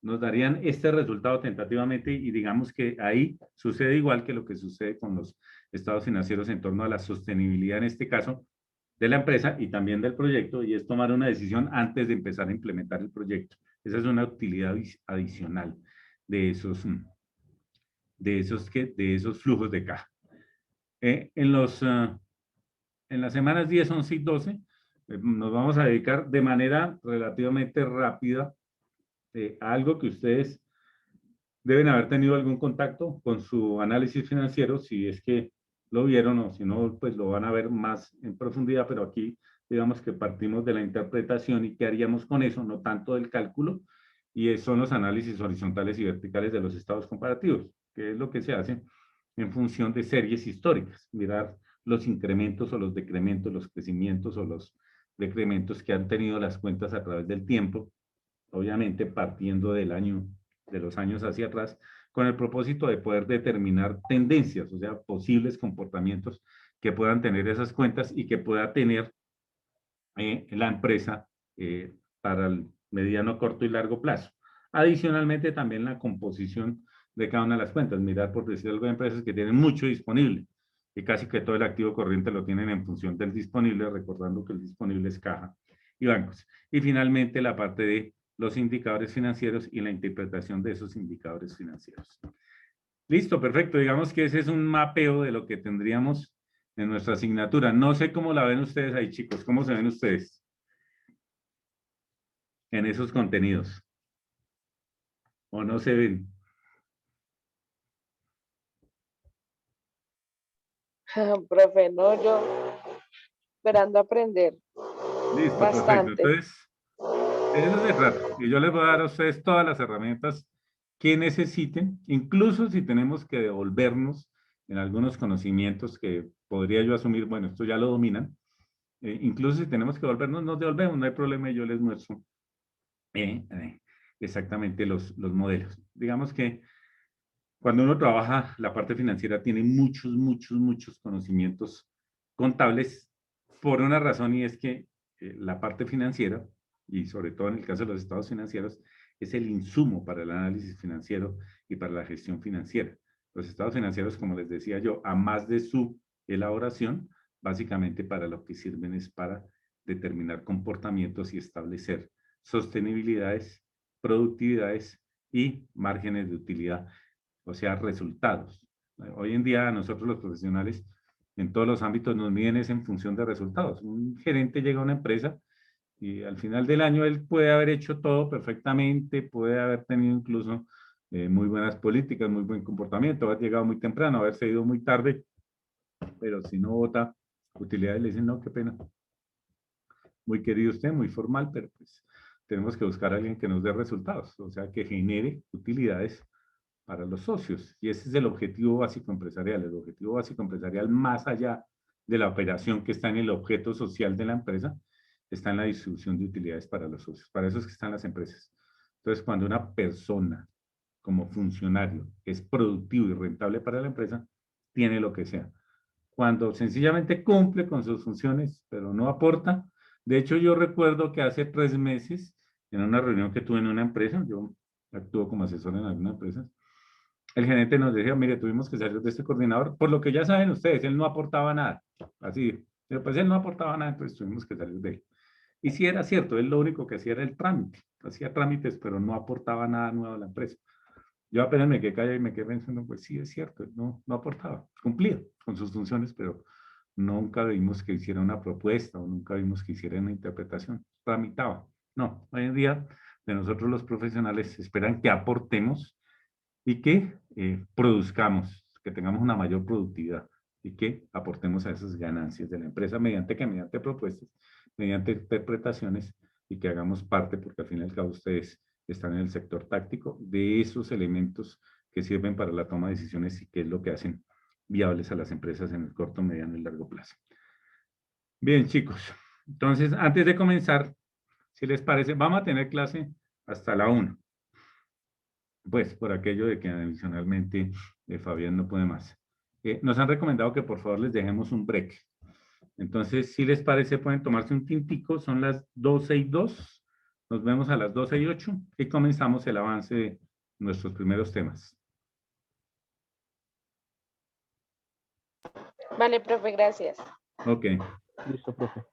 nos darían este resultado tentativamente y digamos que ahí sucede igual que lo que sucede con los estados financieros en torno a la sostenibilidad, en este caso, de la empresa y también del proyecto, y es tomar una decisión antes de empezar a implementar el proyecto. Esa es una utilidad adicional de esos flujos de caja. En las semanas 10, 11 y 12, nos vamos a dedicar de manera relativamente rápida a algo que ustedes deben haber tenido algún contacto con su análisis financiero, si es que lo vieron o si no, pues lo van a ver más en profundidad, pero aquí digamos que partimos de la interpretación y qué haríamos con eso, no tanto del cálculo, y son los análisis horizontales y verticales de los estados comparativos, que es lo que se hace en función de series históricas, mirar los incrementos o los decrementos, los crecimientos o los decrementos que han tenido las cuentas a través del tiempo, obviamente partiendo de los años hacia atrás, con el propósito de poder determinar tendencias, o sea, posibles comportamientos que puedan tener esas cuentas y que pueda tener la empresa para el mediano, corto y largo plazo. Adicionalmente, también la composición de cada una de las cuentas. Mirar, por decir algo, de empresas que tienen mucho disponible y casi que todo el activo corriente lo tienen en función del disponible, recordando que el disponible es caja y bancos. Y finalmente, la parte de los indicadores financieros y la interpretación de esos indicadores financieros. Listo, perfecto. Digamos que ese es un mapeo de lo que tendríamos en nuestra asignatura. No sé cómo la ven ustedes ahí, chicos. ¿Cómo se ven ustedes en esos contenidos? ¿O no se ven? Profe, no, yo esperando aprender Listo, perfecto. bastante. Entonces, de eso se trata. Y yo les voy a dar a ustedes todas las herramientas que necesiten, incluso si tenemos que devolvernos en algunos conocimientos que podría yo asumir, bueno, esto ya lo dominan. Incluso si tenemos que devolvernos, nos devolvemos, no hay problema, y yo les muestro exactamente los modelos. Digamos que cuando uno trabaja la parte financiera tiene muchos conocimientos contables por una razón, y es que la parte financiera, y sobre todo en el caso de los estados financieros, es el insumo para el análisis financiero y para la gestión financiera. Los estados financieros, como les decía yo, a más de su elaboración, básicamente para lo que sirven es para determinar comportamientos y establecer sostenibilidades, productividades y márgenes de utilidad, o sea, resultados. Hoy en día nosotros los profesionales en todos los ámbitos nos miden es en función de resultados. Un gerente llega a una empresa y al final del año él puede haber hecho todo perfectamente, puede haber tenido incluso muy buenas políticas, muy buen comportamiento, haber llegado muy temprano, haberse ido muy tarde, pero si no vota utilidades le dicen, no, qué pena. Muy querido usted, muy formal, pero pues tenemos que buscar a alguien que nos dé resultados, o sea, que genere utilidades para los socios. Y ese es el objetivo básico empresarial. El objetivo básico empresarial, más allá de la operación que está en el objeto social de la empresa, está en la distribución de utilidades para los socios. Para eso es que están las empresas. Entonces, cuando una persona como funcionario es productivo y rentable para la empresa, tiene lo que sea. Cuando sencillamente cumple con sus funciones, pero no aporta. De hecho, yo recuerdo que hace 3 meses, en una reunión que tuve en una empresa, yo actúo como asesor en alguna empresa, el gerente nos decía, mire, tuvimos que salir de este coordinador, por lo que ya saben ustedes, él no aportaba nada. Así, pero pues él no aportaba nada, entonces tuvimos que salir de él. Y sí era cierto, él lo único que hacía era el trámite, hacía trámites, pero no aportaba nada nuevo a la empresa. Yo apenas me quedé callado y me quedé pensando, pues sí, es cierto, no aportaba, cumplía con sus funciones, pero nunca vimos que hiciera una propuesta o nunca vimos que hiciera una interpretación, tramitaba. No, hoy en día de nosotros los profesionales esperan que aportemos y que produzcamos, que tengamos una mayor productividad y que aportemos a esas ganancias de la empresa mediante propuestas, mediante interpretaciones, y que hagamos parte, porque al fin y al cabo ustedes están en el sector táctico, de esos elementos que sirven para la toma de decisiones y que es lo que hacen viables a las empresas en el corto, mediano y largo plazo. Bien, chicos, entonces antes de comenzar, si les parece, vamos a tener clase hasta la 1. Pues por aquello de que adicionalmente Fabián no puede más. Nos han recomendado que por favor les dejemos un break. Entonces, si les parece, pueden tomarse un tintico, son las 12:02. Nos vemos a las 12:08 y comenzamos el avance de nuestros primeros temas. Vale, profe, gracias. Ok. Listo, profe.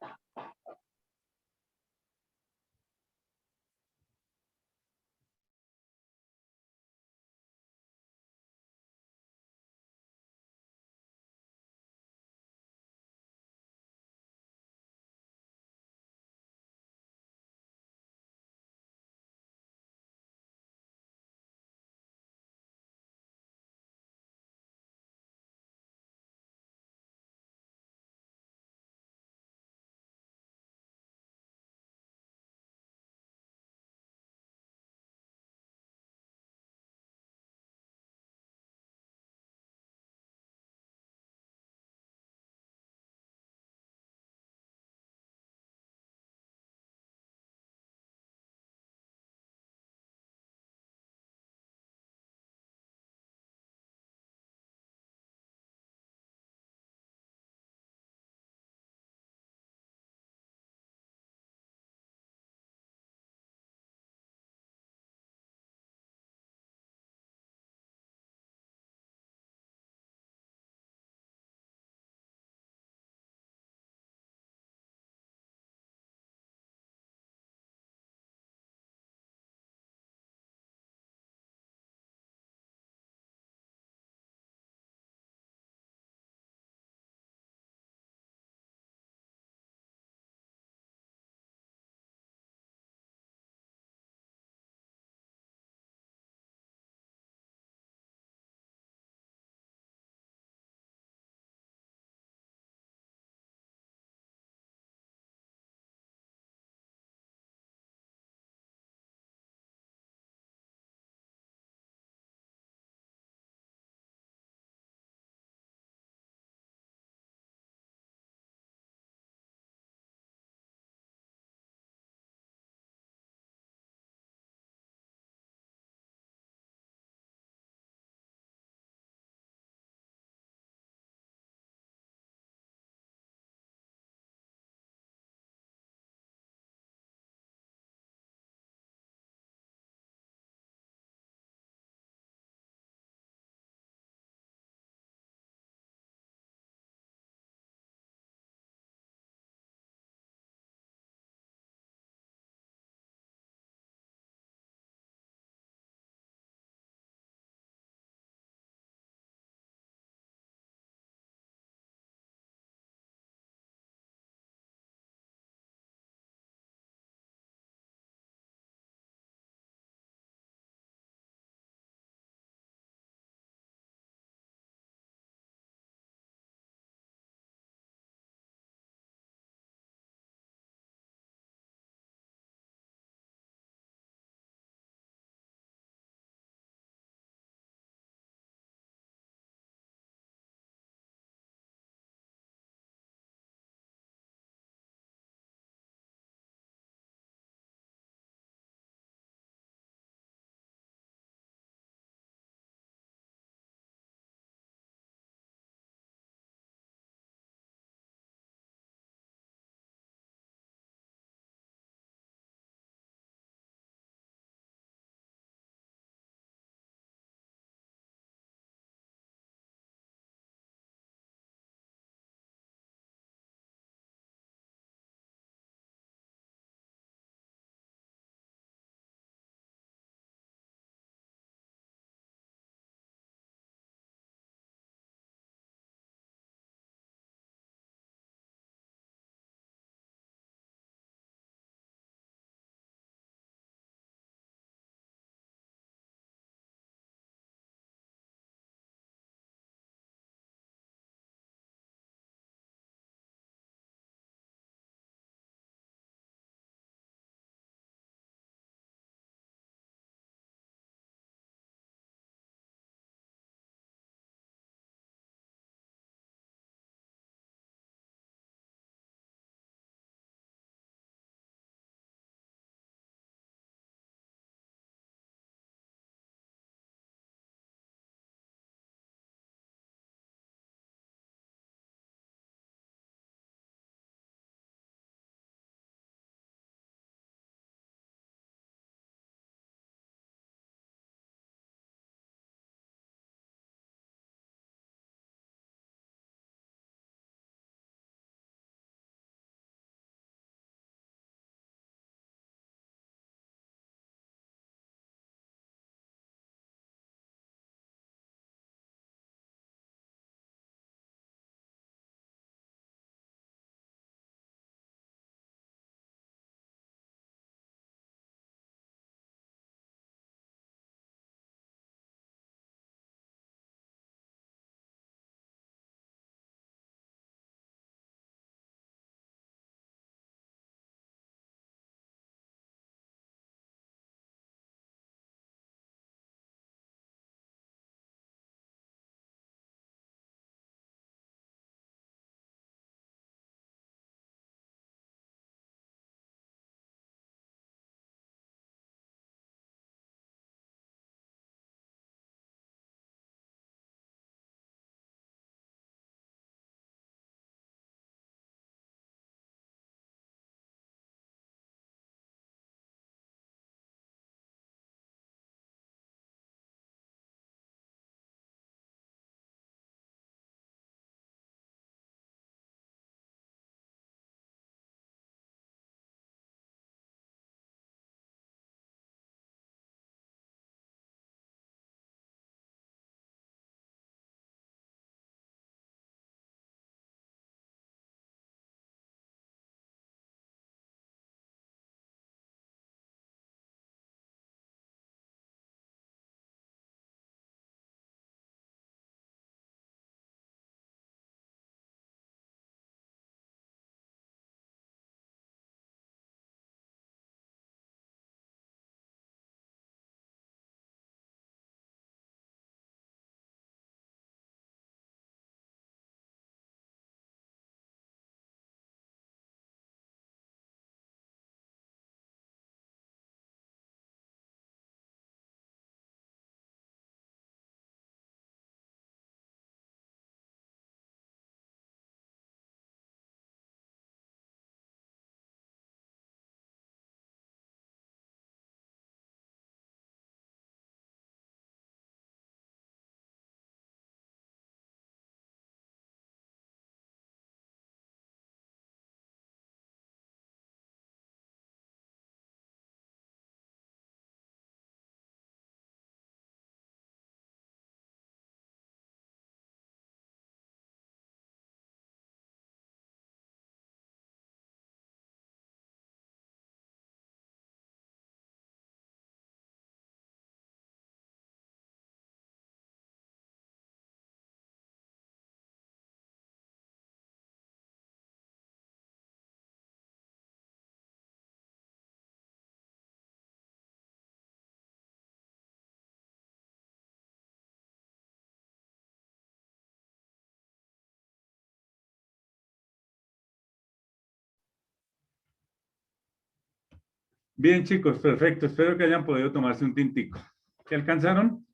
Bien, chicos, perfecto. Espero que hayan podido tomarse un tintico. ¿Qué alcanzaron?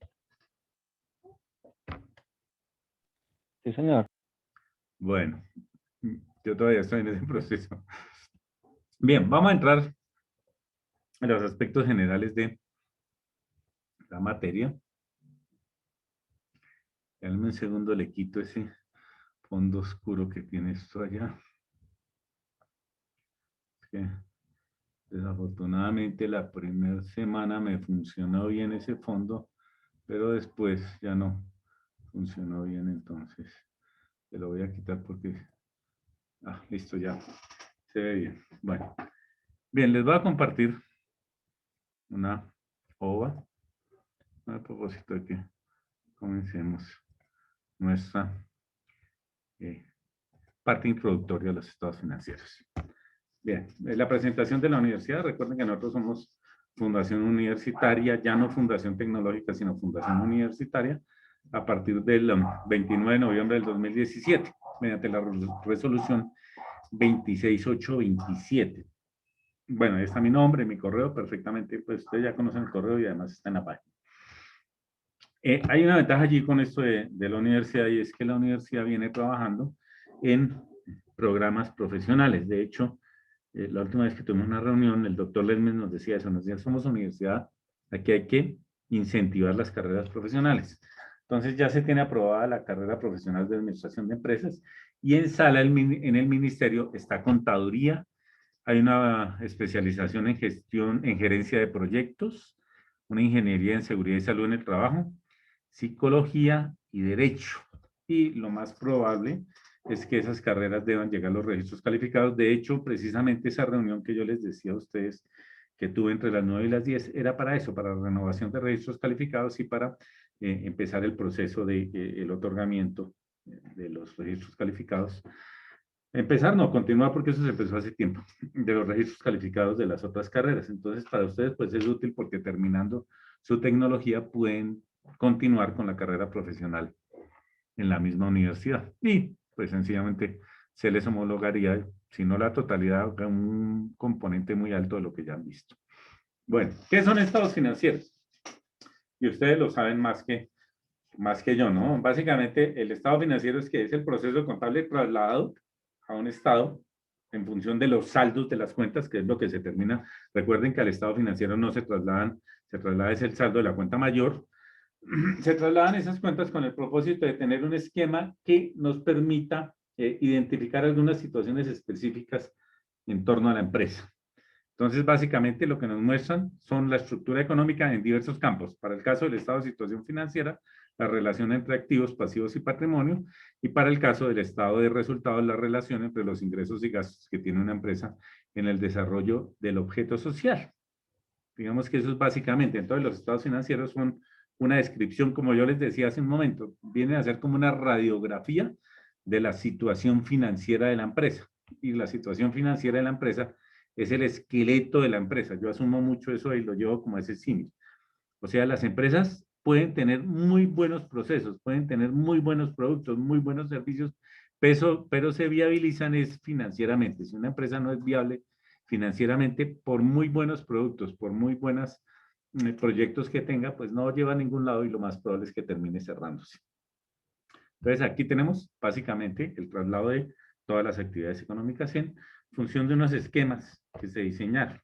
Sí, señor. Bueno, yo todavía estoy en ese proceso. Bien, vamos a entrar en los aspectos generales de la materia. Dame un segundo, le quito ese fondo oscuro que tiene esto allá. Es que desafortunadamente la primera semana me funcionó bien ese fondo, pero después ya no funcionó bien, entonces te lo voy a quitar porque... Ah, listo, ya se ve bien. Bueno, bien, les voy a compartir una ova a propósito de que comencemos nuestra eh, parte introductoria a los estados financieros. Bien, la presentación de la universidad. Recuerden que nosotros somos Fundación Universitaria, ya no Fundación Tecnológica, sino Fundación Universitaria, a partir del 29 de noviembre del 2017, mediante la resolución 26827. Bueno, ahí está mi nombre, mi correo, perfectamente, pues ustedes ya conocen el correo y además está en la página. Hay una ventaja allí con esto de la universidad, y es que la universidad viene trabajando en programas profesionales. De hecho, la última vez que tuvimos una reunión, el doctor Lesmes nos decía eso, nos decía, somos universidad, aquí hay que incentivar las carreras profesionales. Entonces ya se tiene aprobada la carrera profesional de administración de empresas, y en sala en el ministerio está contaduría, hay una especialización en gestión, en gerencia de proyectos, una ingeniería en seguridad y salud en el trabajo, psicología y derecho. Y lo más probable es que esas carreras deban llegar a los registros calificados. De hecho, precisamente esa reunión que yo les decía a ustedes que tuve entre las 9 y las 10 era para eso, para la renovación de registros calificados y para empezar el proceso de el otorgamiento de los registros calificados. Empezar, no, continuar, porque eso se empezó hace tiempo, de los registros calificados de las otras carreras. Entonces, para ustedes, pues es útil porque terminando su tecnología pueden continuar con la carrera profesional en la misma universidad. Y, pues, sencillamente se les homologaría, si no la totalidad, un componente muy alto de lo que ya han visto. Bueno, ¿qué son estados financieros? Y ustedes lo saben más que yo, ¿no? Básicamente, el estado financiero es que es el proceso contable trasladado a un estado en función de los saldos de las cuentas, que es lo que se termina. Recuerden que al estado financiero no se trasladan, se traslada es el saldo de la cuenta mayor. Se trasladan esas cuentas con el propósito de tener un esquema que nos permita identificar algunas situaciones específicas en torno a la empresa. Entonces, básicamente lo que nos muestran son la estructura económica en diversos campos. Para el caso del estado de situación financiera, la relación entre activos, pasivos y patrimonio, y para el caso del estado de resultados, la relación entre los ingresos y gastos que tiene una empresa en el desarrollo del objeto social. Digamos que eso es básicamente. Entonces, los estados financieros son una descripción, como yo les decía hace un momento, viene a ser como una radiografía de la situación financiera de la empresa. Y la situación financiera de la empresa es el esqueleto de la empresa. Yo asumo mucho eso y lo llevo como ese símil. O sea, las empresas pueden tener muy buenos procesos, pueden tener muy buenos productos, muy buenos servicios, pero se viabilizan es financieramente. Si una empresa no es viable financieramente, por muy buenos productos, por muy buenos proyectos que tenga, pues no lleva a ningún lado y lo más probable es que termine cerrándose. Entonces, aquí tenemos básicamente el traslado de todas las actividades económicas en función de unos esquemas que se diseñaron.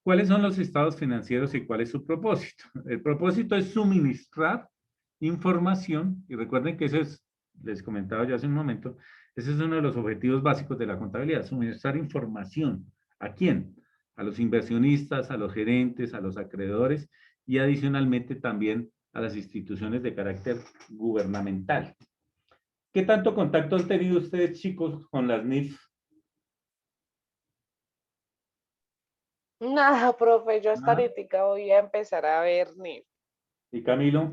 ¿Cuáles son los estados financieros y cuál es su propósito? El propósito es suministrar información, y recuerden que eso es, les comentaba ya hace un momento, ese es uno de los objetivos básicos de la contabilidad, suministrar información. ¿A quién? A los inversionistas, a los gerentes, a los acreedores y adicionalmente también a las instituciones de carácter gubernamental. ¿Qué tanto contacto han tenido ustedes, chicos, con las NIF? Nada, profe, yo hasta ¿Ah? ahorita voy a empezar a ver NIF. ¿Y Camilo?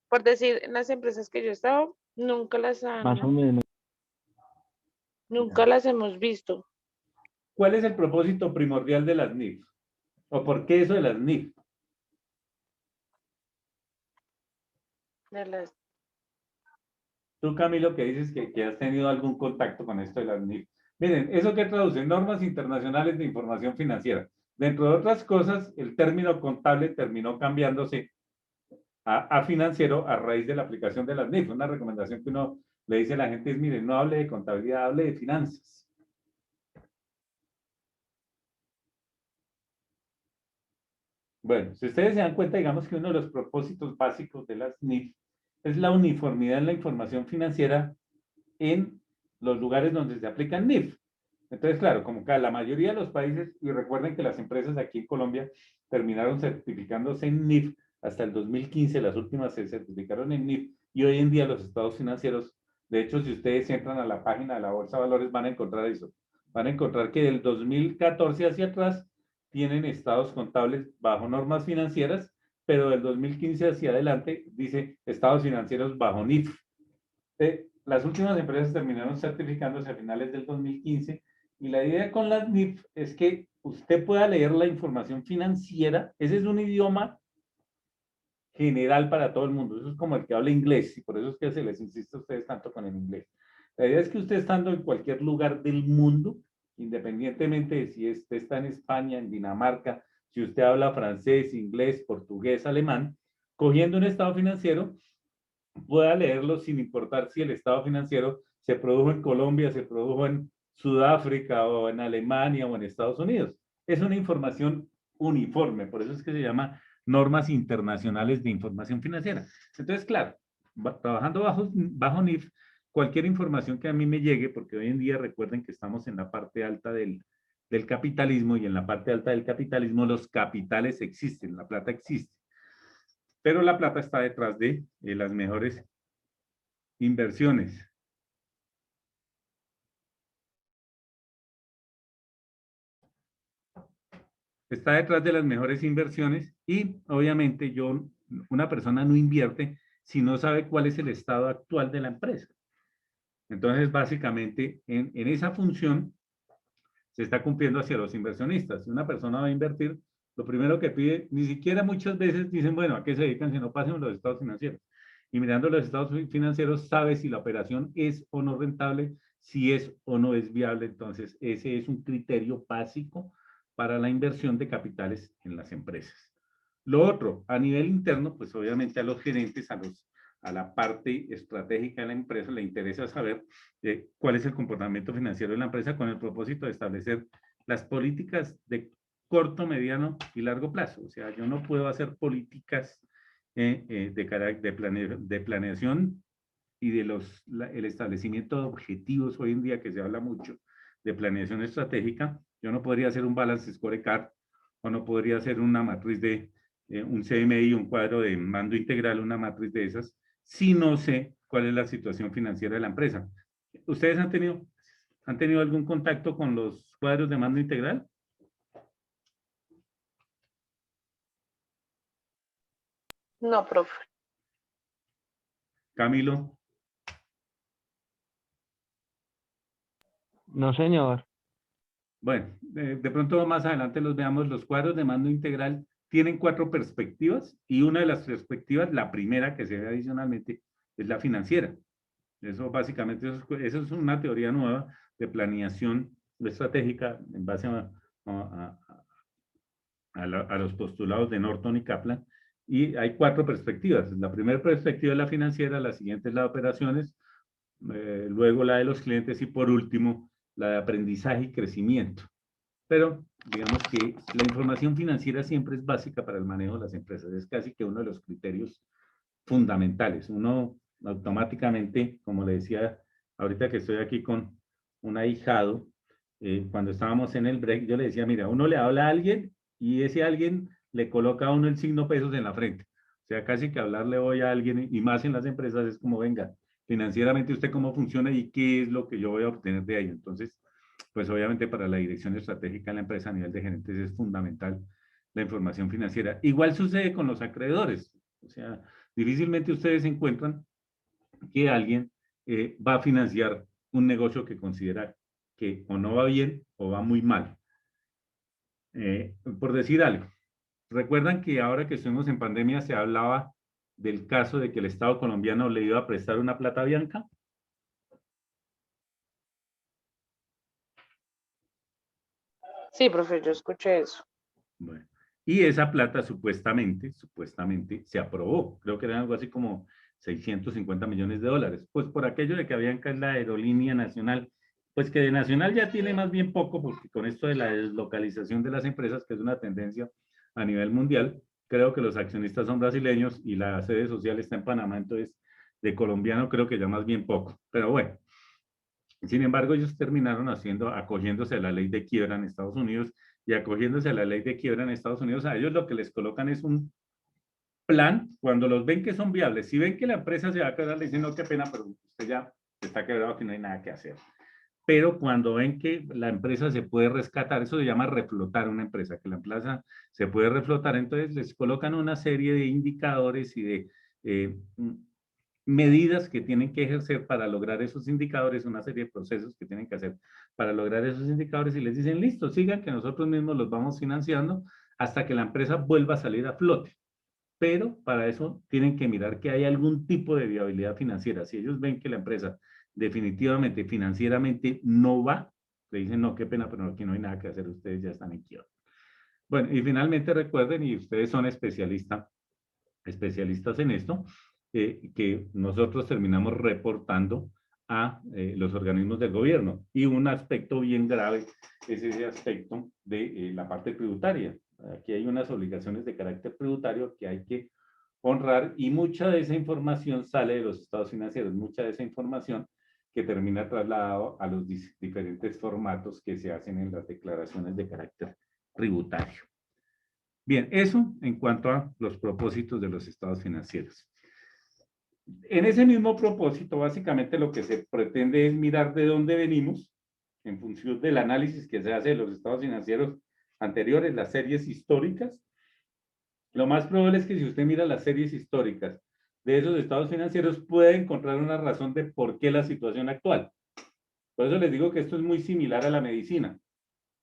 Por decir, en las empresas que yo he estado, Más o menos. nunca las hemos visto. ¿Cuál es el propósito primordial de las NIF? ¿O por qué eso de las NIF? De las... Tú, Camilo, que dices que has tenido algún contacto con esto de las NIF. Miren, ¿eso qué traduce? Normas internacionales de información financiera. Dentro de otras cosas, el término contable terminó cambiándose a financiero a raíz de la aplicación de las NIF. Una recomendación que uno le dice a la gente es, mire, no hable de contabilidad, hable de finanzas. Bueno, si ustedes se dan cuenta, digamos que uno de los propósitos básicos de las NIF es la uniformidad en la información financiera en los lugares donde se aplican NIF. Entonces, claro, como que la mayoría de los países, y recuerden que las empresas aquí en Colombia terminaron certificándose en NIF hasta el 2015, las últimas se certificaron en NIF, y hoy en día los estados financieros, de hecho, si ustedes entran a la página de la Bolsa de Valores, van a encontrar eso. Van a encontrar que del 2014 hacia atrás tienen estados contables bajo normas financieras, pero del 2015 hacia adelante dice estados financieros bajo NIF. Las últimas empresas terminaron certificándose a finales del 2015 y la idea con las NIF es que usted pueda leer la información financiera. Ese es un idioma general para todo el mundo. Eso es como el que habla inglés y por eso es que se les insiste a ustedes tanto con el inglés. La idea es que usted estando en cualquier lugar del mundo, independientemente de si usted está en España, en Dinamarca, si usted habla francés, inglés, portugués, alemán, cogiendo un estado financiero, pueda leerlo sin importar si el estado financiero se produjo en Colombia, se produjo en Sudáfrica o en Alemania o en Estados Unidos. Es una información uniforme, por eso es que se llama normas internacionales de información financiera. Entonces, claro, trabajando bajo NIF, cualquier información que a mí me llegue, porque hoy en día recuerden que estamos en la parte alta del capitalismo y en la parte alta del capitalismo los capitales existen, la plata existe. Pero la plata está detrás de las mejores inversiones. Está detrás de las mejores inversiones y obviamente una persona no invierte si no sabe cuál es el estado actual de la empresa. Entonces, básicamente, en esa función se está cumpliendo hacia los inversionistas. Si una persona va a invertir, lo primero que pide, ni siquiera muchas veces dicen, bueno, ¿a qué se dedican si no pasen los estados financieros? Y mirando los estados financieros, sabe si la operación es o no rentable, si es o no es viable. Entonces, ese es un criterio básico para la inversión de capitales en las empresas. Lo otro, a nivel interno, pues obviamente a los gerentes, a la parte estratégica de la empresa, le interesa saber cuál es el comportamiento financiero de la empresa con el propósito de establecer las políticas de corto, mediano y largo plazo. O sea, yo no puedo hacer políticas de planeación y de el establecimiento de objetivos hoy en día que se habla mucho de planeación estratégica. Yo no podría hacer un balance scorecard o no podría hacer una matriz de un CMI, un cuadro de mando integral, una matriz de esas, si no sé cuál es la situación financiera de la empresa. ¿Ustedes han tenido algún contacto con los cuadros de mando integral? No, profe. Camilo. No, señor. Bueno, de pronto más adelante los veamos. Los cuadros de mando integral tienen 4 perspectivas y una de las perspectivas, la primera que se ve adicionalmente, es la financiera. Eso básicamente, eso es una teoría nueva de planeación estratégica en base a los postulados de Norton y Kaplan. Y hay 4 perspectivas. La primera perspectiva es la financiera, la siguiente es la de operaciones, luego la de los clientes y por último la de aprendizaje y crecimiento. Pero digamos que la información financiera siempre es básica para el manejo de las empresas. Es casi que uno de los criterios fundamentales. Uno automáticamente, como le decía ahorita que estoy aquí con un ahijado, cuando estábamos en el break, yo le decía, mira, uno le habla a alguien y ese alguien le coloca a uno el signo pesos en la frente. O sea, casi que hablarle hoy a alguien, y más en las empresas, es como, venga, financieramente usted cómo funciona y qué es lo que yo voy a obtener de ahí. Entonces, pues obviamente para la dirección estratégica de la empresa a nivel de gerentes es fundamental la información financiera. Igual sucede con los acreedores. O sea, difícilmente ustedes encuentran que alguien va a financiar un negocio que considera que o no va bien o va muy mal. Por decir algo, recuerdan que ahora que estuvimos en pandemia se hablaba del caso de que el Estado colombiano le iba a prestar una plata a Bianca. Sí, profe, yo escuché eso. Bueno, y esa plata supuestamente se aprobó. Creo que eran algo así como 650 millones de dólares. Pues por aquello de que habían caído la aerolínea nacional, pues que de nacional ya tiene más bien poco, porque con esto de la deslocalización de las empresas, que es una tendencia a nivel mundial, creo que los accionistas son brasileños y la sede social está en Panamá, entonces de colombiano creo que ya más bien poco. Pero bueno, sin embargo, ellos terminaron acogiéndose a la ley de quiebra en Estados Unidos y acogiéndose a la ley de quiebra en Estados Unidos, a ellos lo que les colocan es un plan cuando los ven que son viables. Si ven que la empresa se va a quebrar, le dicen, no, qué pena, pero usted ya está quebrado, que no hay nada que hacer. Pero cuando ven que la empresa se puede rescatar, eso se llama reflotar una empresa, que la empresa se puede reflotar, entonces les colocan una serie de indicadores y de medidas que tienen que ejercer para lograr esos indicadores, una serie de procesos que tienen que hacer para lograr esos indicadores y les dicen, listo, sigan que nosotros mismos los vamos financiando hasta que la empresa vuelva a salir a flote. Pero para eso tienen que mirar que hay algún tipo de viabilidad financiera. Si ellos ven que la empresa definitivamente financieramente no va, le dicen, no, qué pena, pero aquí no hay nada que hacer, ustedes ya están en quiebra. Bueno, y finalmente recuerden, y ustedes son especialistas en esto, que nosotros terminamos reportando a los organismos del gobierno. Y un aspecto bien grave es ese aspecto de la parte tributaria. Aquí hay unas obligaciones de carácter tributario que hay que honrar y mucha de esa información sale de los estados financieros, mucha de esa información que termina trasladado a los diferentes formatos que se hacen en las declaraciones de carácter tributario. Bien, eso en cuanto a los propósitos de los estados financieros. En ese mismo propósito, básicamente lo que se pretende es mirar de dónde venimos en función del análisis que se hace de los estados financieros anteriores, las series históricas. Lo más probable es que si usted mira las series históricas de esos estados financieros, puede encontrar una razón de por qué la situación actual. Por eso les digo que esto es muy similar a la medicina.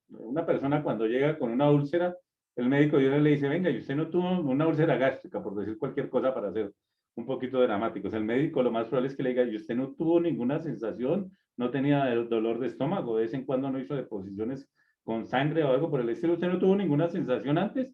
Una persona cuando llega con una úlcera, el médico de una le dice, venga, y usted no tuvo una úlcera gástrica, por decir cualquier cosa para hacer un poquito dramático. O sea, el médico lo más probable es que le diga, y usted no tuvo ninguna sensación, no tenía dolor de estómago, de vez en cuando no hizo deposiciones con sangre o algo por el estilo, usted no tuvo ninguna sensación antes.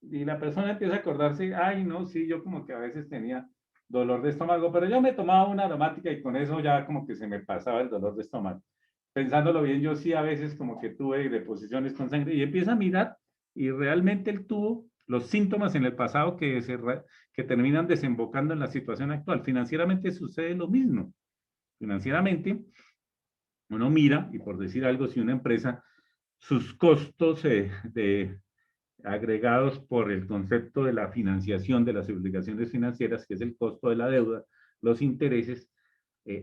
Y la persona empieza a acordarse, ay, no, sí, yo como que a veces tenía dolor de estómago, pero yo me tomaba una aromática y con eso ya como que se me pasaba el dolor de estómago. Pensándolo bien, yo sí a veces como que tuve deposiciones con sangre y empieza a mirar y realmente él tuvo los síntomas en el pasado que terminan desembocando en la situación actual. Financieramente sucede lo mismo. Financieramente uno mira, y por decir algo, si una empresa, sus costos agregados por el concepto de la financiación de las obligaciones financieras, que es el costo de la deuda, los intereses,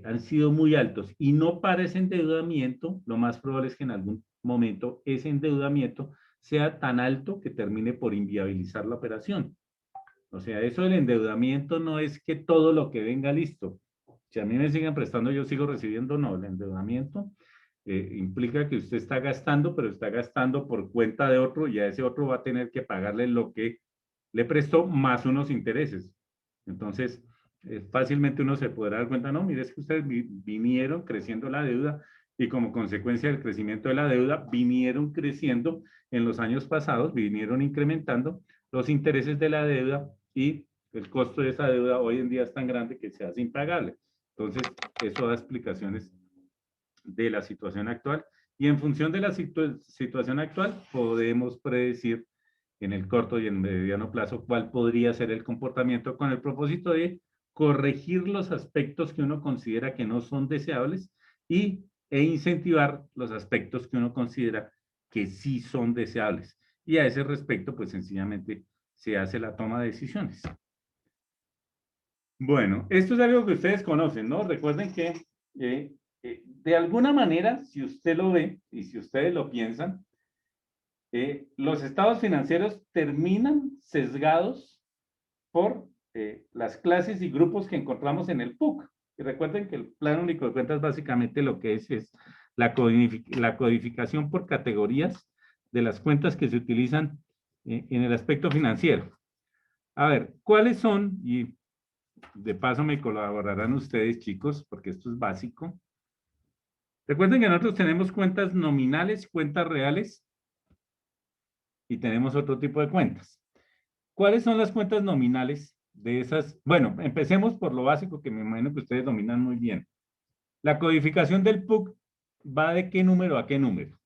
han sido muy altos y no para ese endeudamiento, lo más probable es que en algún momento ese endeudamiento sea tan alto que termine por inviabilizar la operación. O sea, eso del endeudamiento no es que todo lo que venga listo. Si a mí me siguen prestando, yo sigo recibiendo, no, el endeudamiento implica que usted está gastando, pero está gastando por cuenta de otro y a ese otro va a tener que pagarle lo que le prestó más unos intereses. Entonces, fácilmente uno se podrá dar cuenta, no, mire, es que ustedes vinieron creciendo la deuda y como consecuencia del crecimiento de la deuda, vinieron creciendo en los años pasados, vinieron incrementando los intereses de la deuda y el costo de esa deuda hoy en día es tan grande que se hace impagable. Entonces, eso da explicaciones de la situación actual y en función de la situación actual podemos predecir en el corto y en mediano plazo cuál podría ser el comportamiento con el propósito de corregir los aspectos que uno considera que no son deseables e incentivar los aspectos que uno considera que sí son deseables. Y a ese respecto, pues sencillamente se hace la toma de decisiones. Bueno, esto es algo que ustedes conocen, ¿no? Recuerden que de alguna manera, si usted lo ve y si ustedes lo piensan, los estados financieros terminan sesgados por las clases y grupos que encontramos en el PUC. Y recuerden que el Plan Único de Cuentas básicamente lo que es la codificación por categorías de las cuentas que se utilizan en el aspecto financiero. A ver, ¿cuáles son? Y de paso me colaborarán ustedes, chicos, porque esto es básico. Recuerden que nosotros tenemos cuentas nominales, cuentas reales y tenemos otro tipo de cuentas. ¿Cuáles son las cuentas nominales de esas? Bueno, empecemos por lo básico que me imagino que ustedes dominan muy bien. La codificación del PUC va de qué número a qué número.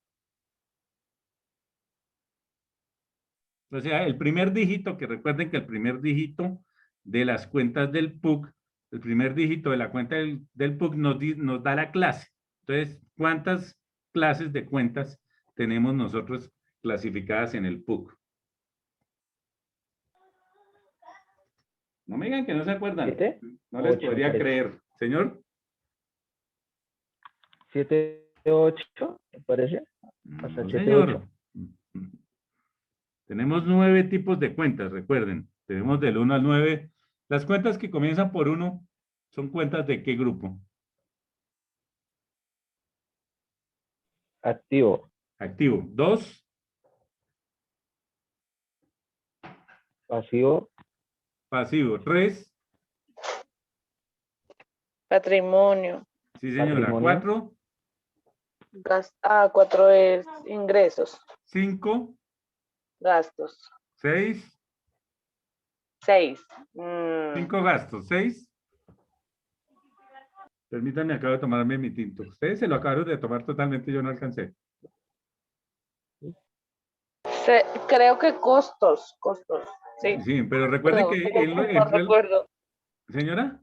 O sea, el primer dígito, que recuerden que el primer dígito de las cuentas del PUC, el primer dígito de la cuenta del PUC nos da la clase. Entonces, ¿cuántas clases de cuentas tenemos nosotros clasificadas en el PUC? No me digan que no se acuerdan. 7, No les 8, podría me parece. creer. Señor. 7, 8, me parece. Hasta No, 7, 8. señor. Tenemos 9 tipos de cuentas, recuerden. Tenemos del 1 al 9. Las cuentas que comienzan por 1 son cuentas de qué grupo. Activo. Activo. 2. Pasivo. Pasivo. 3. Patrimonio. Sí, señora. Patrimonio. 4. 4 es ingresos. 5. Gastos. 6. 6. 5 gastos. 6. Permítanme, acabo de tomarme mi tinto. Ustedes se lo acabaron de tomar totalmente, yo no alcancé. Creo que costos. Costos. Sí. Sí, pero recuerden Perdón, que no recuerdo. Señora.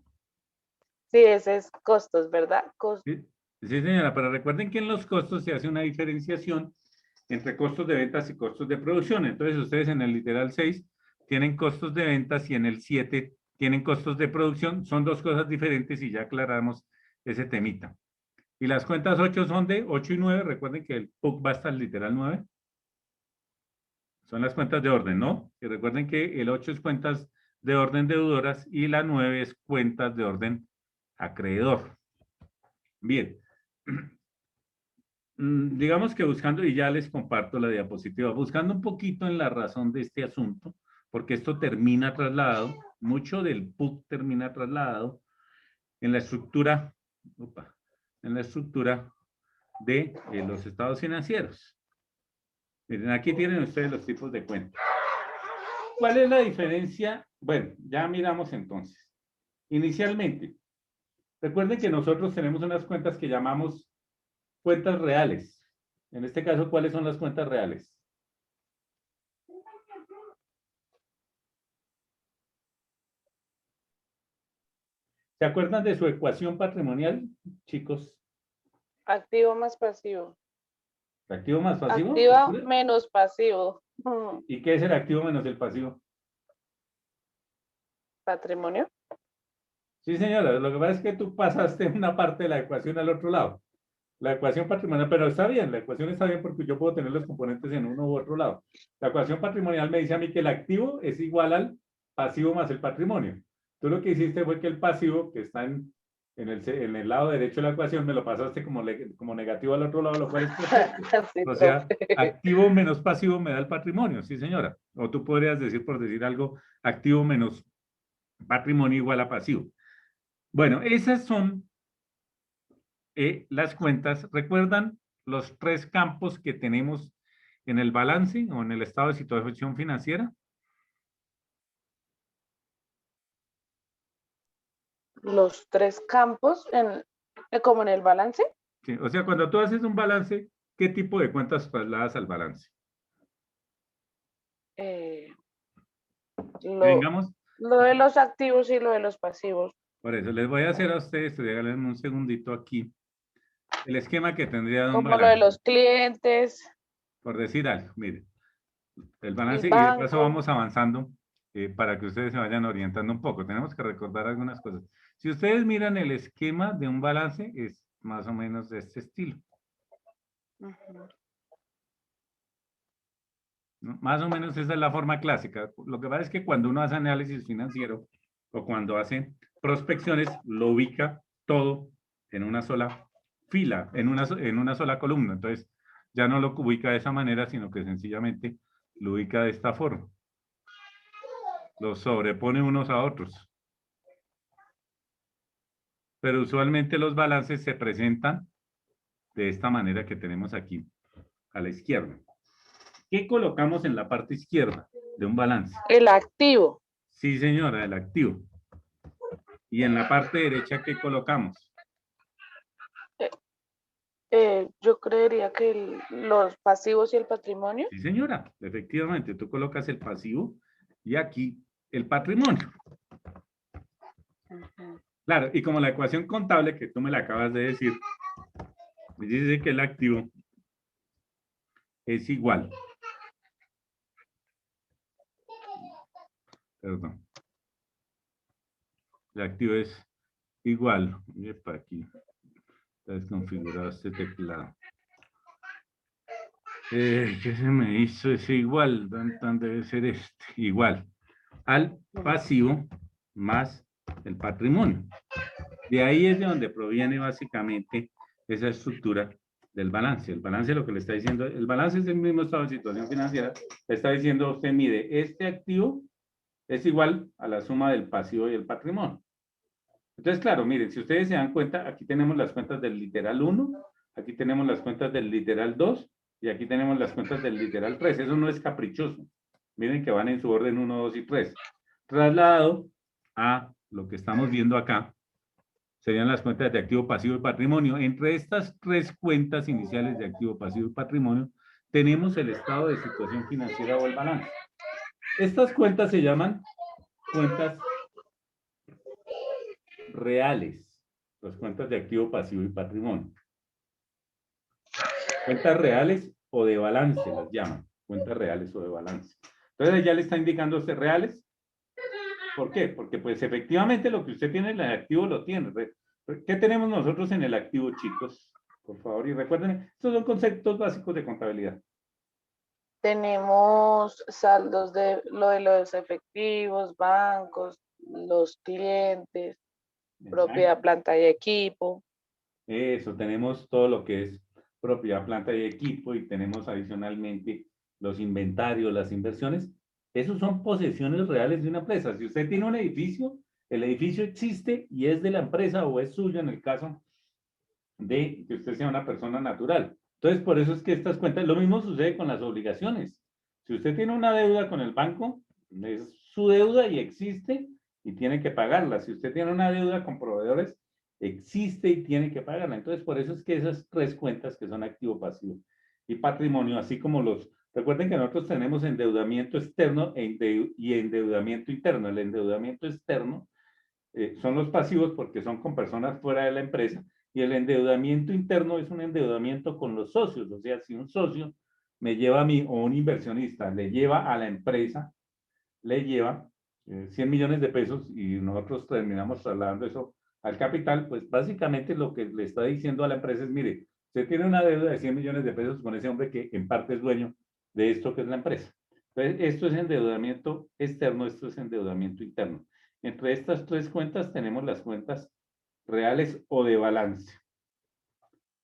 Sí, ese es costos, ¿verdad? Sí, sí, señora, pero recuerden que en los costos se hace una diferenciación entre costos de ventas y costos de producción. Entonces, ustedes en el literal 6 tienen costos de ventas y en el 7 tienen costos de producción. Son dos cosas diferentes y ya aclaramos ese temita. Y las cuentas 8 son de 8 y 9. Recuerden que el PUC va hasta el literal 9. Son las cuentas de orden, ¿no? Y recuerden que el 8 es cuentas de orden deudoras y la 9 es cuentas de orden acreedor. Bien. Digamos que buscando, y ya les comparto la diapositiva, buscando un poquito en la razón de este asunto, porque esto termina trasladado, mucho del PUC termina trasladado en la estructura, en la estructura de los estados financieros. Miren, aquí tienen ustedes los tipos de cuentas. ¿Cuál es la diferencia? Bueno, ya miramos entonces. Inicialmente, recuerden que nosotros tenemos unas cuentas que llamamos cuentas reales. En este caso, ¿cuáles son las cuentas reales? ¿Se acuerdan de su ecuación patrimonial, chicos? Activo más pasivo. ¿Activo más pasivo? Activo menos pasivo. ¿Y qué es el activo menos el pasivo? Patrimonio. Sí, señora, lo que pasa es que tú pasaste una parte de la ecuación al otro lado. La ecuación patrimonial, pero está bien, la ecuación está bien porque yo puedo tener los componentes en uno u otro lado. La ecuación patrimonial me dice a mí que el activo es igual al pasivo más el patrimonio. Tú lo que hiciste fue que el pasivo, que está en el lado derecho de la ecuación, me lo pasaste como negativo al otro lado, lo cual es perfecto. Sí, O sea, profe. activo menos pasivo me da el patrimonio, sí, señora. O tú podrías decir, por decir algo, activo menos patrimonio igual a pasivo. Bueno, esas son las cuentas. ¿Recuerdan los 3 campos que tenemos en el balance o en el estado de situación financiera? Los 3 campos, como en el balance. Sí, o sea, cuando tú haces un balance, ¿qué tipo de cuentas trasladas al balance? Lo, Digamos, lo de los activos y lo de los pasivos. por eso les voy a hacer a ustedes, regálenme un segundito aquí, el esquema que tendría de un Como lo de balance, los clientes, por decir algo, miren, el el balance, y de paso banco. vamos avanzando para que ustedes se vayan orientando un poco. Tenemos que recordar algunas cosas. Si ustedes miran el esquema de un balance, es más o menos de este estilo. Ujú. ¿No? Más o menos esa es la forma clásica. Lo que pasa es que cuando uno hace análisis financiero o cuando hace prospecciones, lo ubica todo en una sola fila, en una sola columna. Entonces, ya no lo ubica de esa manera, sino que sencillamente lo ubica de esta forma. Los sobrepone unos a otros. Pero usualmente los balances se presentan de esta manera que tenemos aquí, a la izquierda. ¿Qué colocamos en la parte izquierda de un balance? El activo. Sí, señora, el activo. Y en la parte derecha, ¿qué colocamos? Yo creería que los pasivos y el patrimonio. Sí, señora, efectivamente, tú colocas el pasivo y aquí el patrimonio. Ujú. Claro, y como la ecuación contable que tú me la acabas de decir, dice que el activo es igual. Perdón. El activo es igual. Para aquí está desconfigurado este teclado. ¿Qué se me hizo? Es igual. ¿Dónde debe ser este? Igual al pasivo más el patrimonio. De ahí es de donde proviene básicamente esa estructura del balance. El balance lo que le está diciendo, el balance es el mismo estado de situación financiera, le está diciendo usted mide este activo es igual a la suma del pasivo y el patrimonio. Entonces, claro, miren, si ustedes se dan cuenta, aquí tenemos las cuentas del literal 1, aquí tenemos las cuentas del literal 2 y aquí tenemos las cuentas del literal 3. Eso no es caprichoso. Miren que van en su orden 1, 2 y 3. Trasladado a lo que estamos viendo acá, serían las cuentas de activo, pasivo y patrimonio. Entre estas tres cuentas iniciales de activo, pasivo y patrimonio, tenemos el estado de situación financiera o el balance. Estas cuentas se llaman cuentas reales, las cuentas de activo, pasivo y patrimonio. Cuentas reales o de balance las llaman, cuentas reales o de balance. Entonces ya le está indicando usted reales. ¿Por qué? Porque pues efectivamente lo que usted tiene en el activo lo tiene. ¿Qué tenemos nosotros en el activo, chicos? Por favor, y recuerden, estos son conceptos básicos de contabilidad. Tenemos saldos de los efectivos, bancos, los clientes, propiedad, planta y equipo. Eso, tenemos todo lo que es propiedad, planta y equipo y tenemos adicionalmente los inventarios, las inversiones. Esos son posesiones reales de una empresa. Si usted tiene un edificio, el edificio existe y es de la empresa o es suyo en el caso de que usted sea una persona natural. Entonces, por eso es que estas cuentas, lo mismo sucede con las obligaciones. Si usted tiene una deuda con el banco, es su deuda y existe y tiene que pagarla. Si usted tiene una deuda con proveedores, existe y tiene que pagarla. Entonces, por eso es que esas tres cuentas que son activo, pasivo y patrimonio, así como recuerden que nosotros tenemos endeudamiento externo y endeudamiento interno. El endeudamiento externo son los pasivos porque son con personas fuera de la empresa y el endeudamiento interno es un endeudamiento con los socios. O sea, si un socio me lleva a mí o un inversionista le lleva a la empresa, le lleva 100 millones de pesos y nosotros terminamos trasladando eso al capital, pues básicamente lo que le está diciendo a la empresa es, mire, usted tiene una deuda de 100 millones de pesos con ese hombre que en parte es dueño de esto que es la empresa. Entonces, esto es endeudamiento externo, esto es endeudamiento interno. Entre estas tres cuentas tenemos las cuentas reales o de balance.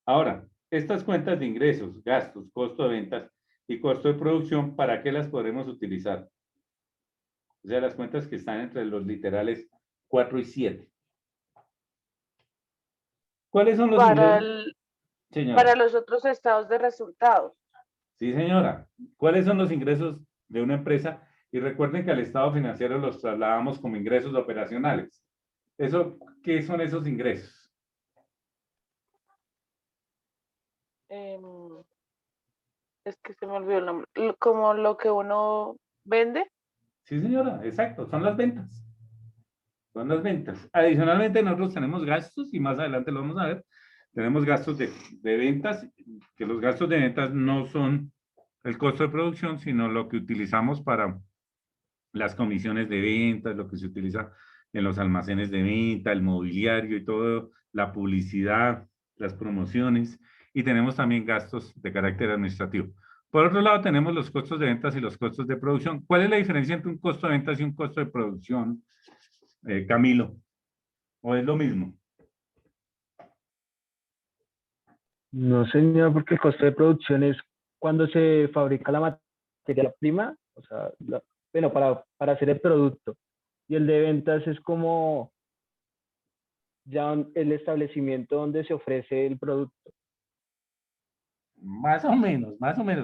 Ahora, estas cuentas de ingresos, gastos, costo de ventas y costo de producción, ¿para qué las podremos utilizar? O sea, las cuentas que están entre los literales 4 y 7. ¿Cuáles son los Para, ingresos? Señora. para los otros estados de resultados. Sí, señora. ¿Cuáles son los ingresos de una empresa? Y recuerden que al estado financiero los trasladamos como ingresos operacionales. ¿Qué son esos ingresos? Es que se me olvidó el nombre. Como lo que uno vende. Sí, señora, exacto, son las ventas. Son las ventas. Adicionalmente, nosotros tenemos gastos, y más adelante lo vamos a ver, tenemos gastos de ventas, que los gastos de ventas no son el costo de producción, sino lo que utilizamos para las comisiones de ventas, lo que se utiliza en los almacenes de venta, el mobiliario y todo, la publicidad, las promociones, y tenemos también gastos de carácter administrativo. Por otro lado, tenemos los costos de ventas y los costos de producción. ¿Cuál es la diferencia entre un costo de ventas y un costo de producción, Camilo? ¿O es lo mismo? No, señor, porque el costo de producción es cuando se fabrica la materia prima, o sea, bueno, para hacer el producto. Y el de ventas es como ya el establecimiento donde se ofrece el producto. Más o menos,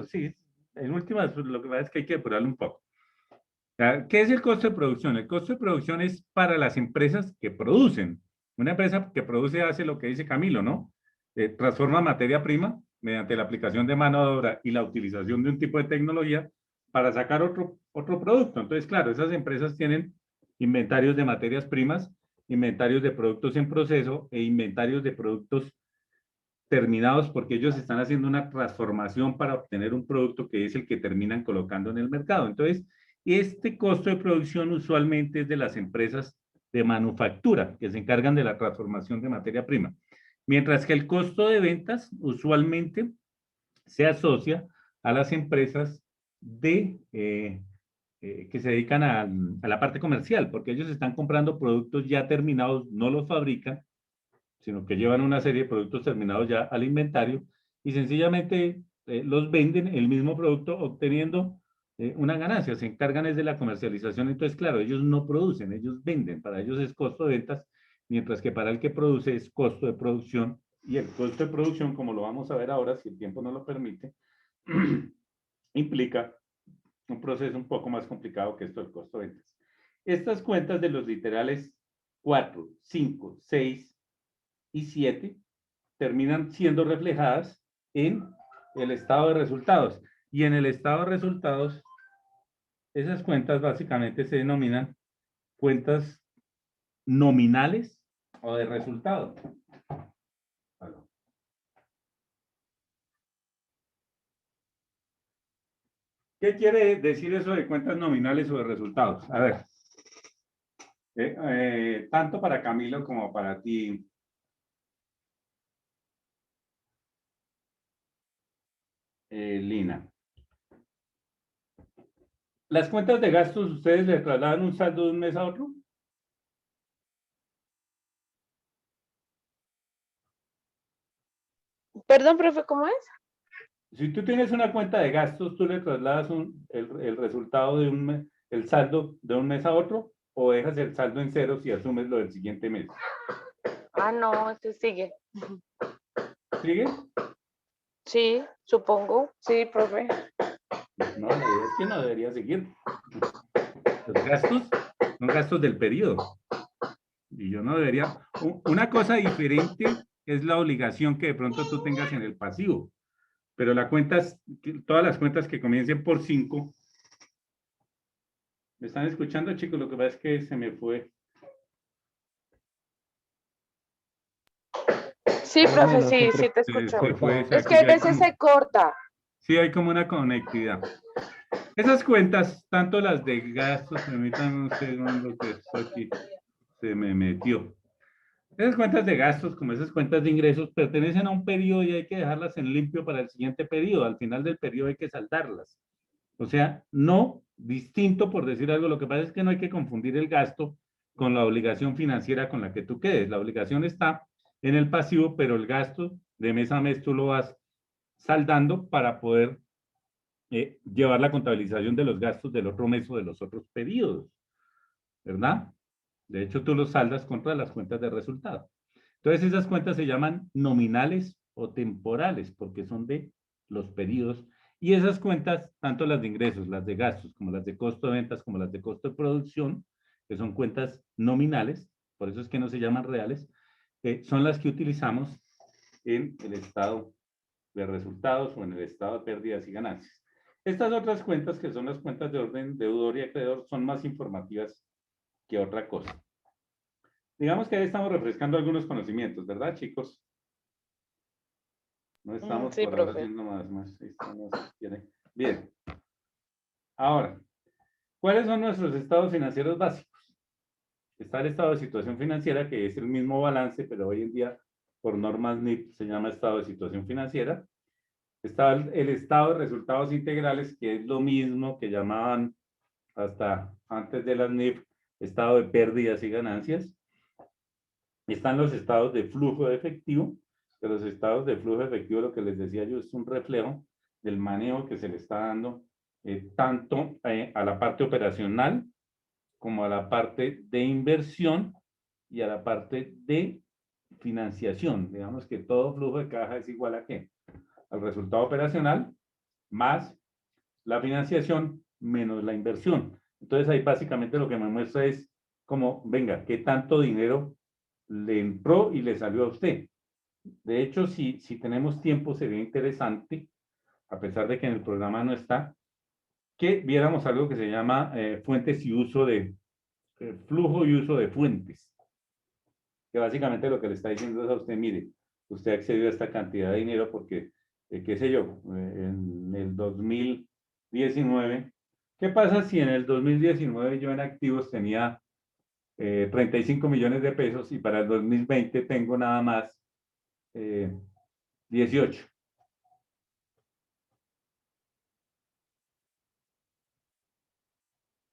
sí. en últimas, pues, lo que pasa es que hay que depurarlo un poco. ¿Qué es el costo de producción? El costo de producción es para las empresas que producen. Una empresa que produce hace lo que dice Camilo, ¿no? Transforma materia prima mediante la aplicación de mano de obra y la utilización de un tipo de tecnología para sacar otro producto. Entonces, claro, esas empresas tienen inventarios de materias primas, inventarios de productos en proceso e inventarios de productos terminados porque ellos están haciendo una transformación para obtener un producto que es el que terminan colocando en el mercado. Entonces, este costo de producción usualmente es de las empresas de manufactura que se encargan de la transformación de materia prima. Mientras que el costo de ventas usualmente se asocia a las empresas que se dedican a la parte comercial, porque ellos están comprando productos ya terminados, no los fabrican, sino que llevan una serie de productos terminados ya al inventario y sencillamente los venden el mismo producto obteniendo una ganancia. Se encargan es de la comercialización. Entonces, claro, ellos no producen, ellos venden. Para ellos es costo de ventas, mientras que para el que produce es costo de producción. Y el costo de producción, como lo vamos a ver ahora, si el tiempo no lo permite, implica un proceso un poco más complicado que esto del costo de ventas. Estas cuentas de los literales 4, 5, 6 y 7 terminan siendo reflejadas en el estado de resultados. Y en el estado de resultados, esas cuentas básicamente se denominan cuentas nominales o de resultado. ¿Qué quiere decir eso de cuentas nominales o de resultados? A ver, tanto para Camilo como para ti, Lina. ¿Las cuentas de gastos ustedes le trasladan un saldo de un mes a otro? Perdón, profe, ¿cómo es? Si tú tienes una cuenta de gastos, ¿tú le trasladas el resultado de el saldo de un mes a otro o dejas el saldo en ceros y asumes lo del siguiente mes? Ah, no, este sigue. ¿Sigue? Sí, supongo. Sí, profe. No, la idea es que no debería seguir. Los gastos son gastos del periodo. Y yo no debería. Una cosa diferente es la obligación que de pronto tú tengas en el pasivo. Pero todas las cuentas que comiencen por 5, ¿me están escuchando, chicos? Lo que pasa es que se me fue. Sí, Más o profe, menos, sí, siempre sí te Se escucho. cortado. fue, o Es sea, que que a ya hay veces como, se corta. sí hay como una conectividad. Esas cuentas, tanto las de gastos, permítanme un segundo que esto aquí se me metió. Esas cuentas de gastos, como esas cuentas de ingresos, pertenecen a un periodo y hay que dejarlas en limpio para el siguiente periodo. Al final del periodo hay que saldarlas. O sea, no distinto por decir algo. Lo que pasa es que no hay que confundir el gasto con la obligación financiera con la que tú quedes. La obligación está en el pasivo, pero el gasto de mes a mes tú lo vas saldando para poder llevar la contabilización de los gastos del otro mes o de los otros periodos, ¿verdad? De hecho, tú los saldas contra las cuentas de resultado. Entonces, esas cuentas se llaman nominales o temporales porque son de los periodos. Y esas cuentas, tanto las de ingresos, las de gastos, como las de costo de ventas, como las de costo de producción, que son cuentas nominales, por eso es que no se llaman reales, son las que utilizamos en el estado de resultados o en el estado de pérdidas y ganancias. Estas otras cuentas, que son las cuentas de orden deudor y acreedor, son más informativas que otra cosa. Digamos que ahí estamos refrescando algunos conocimientos, ¿verdad, chicos? No estamos Sí, por ahora profe. haciendo más. Bien. Ahora, ¿cuáles son nuestros estados financieros básicos? Está el estado de situación financiera, que es el mismo balance, pero hoy en día, por normas NIF, se llama estado de situación financiera. Está el estado de resultados integrales, que es lo mismo que llamaban hasta antes de las NIF, estado de pérdidas y ganancias. Están los estados de flujo de efectivo, que los estados de flujo de efectivo, lo que les decía yo, es un reflejo del manejo que se le está dando tanto a la parte operacional como a la parte de inversión y a la parte de financiación. Digamos que todo flujo de caja es igual a ¿qué? Al resultado operacional más la financiación menos la inversión. Entonces ahí básicamente lo que me muestra es como, venga, ¿qué tanto dinero le entró y le salió a usted? De hecho, si tenemos tiempo, sería interesante, a pesar de que en el programa no está, que viéramos algo que se llama fuentes y uso de, flujo y uso de fuentes. Que básicamente lo que le está diciendo es a usted, mire, usted accedió a esta cantidad de dinero porque, qué sé yo, en el 2019, ¿qué pasa si en el 2019 yo en activos tenía 35 millones de pesos y para el 2020 tengo nada más 18?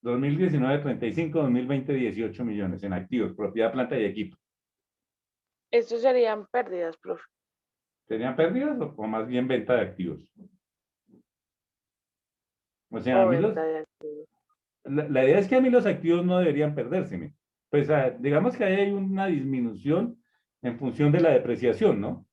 2019, 35, 2020, 18 millones en activos, propiedad, planta y equipo. Estos serían pérdidas, profe. ¿Serían pérdidas o más bien venta de activos? O sea, a O mí venta de activos. la idea es que a mí los activos no deberían perdérseme. Pues digamos que ahí hay una disminución en función de la depreciación, ¿no?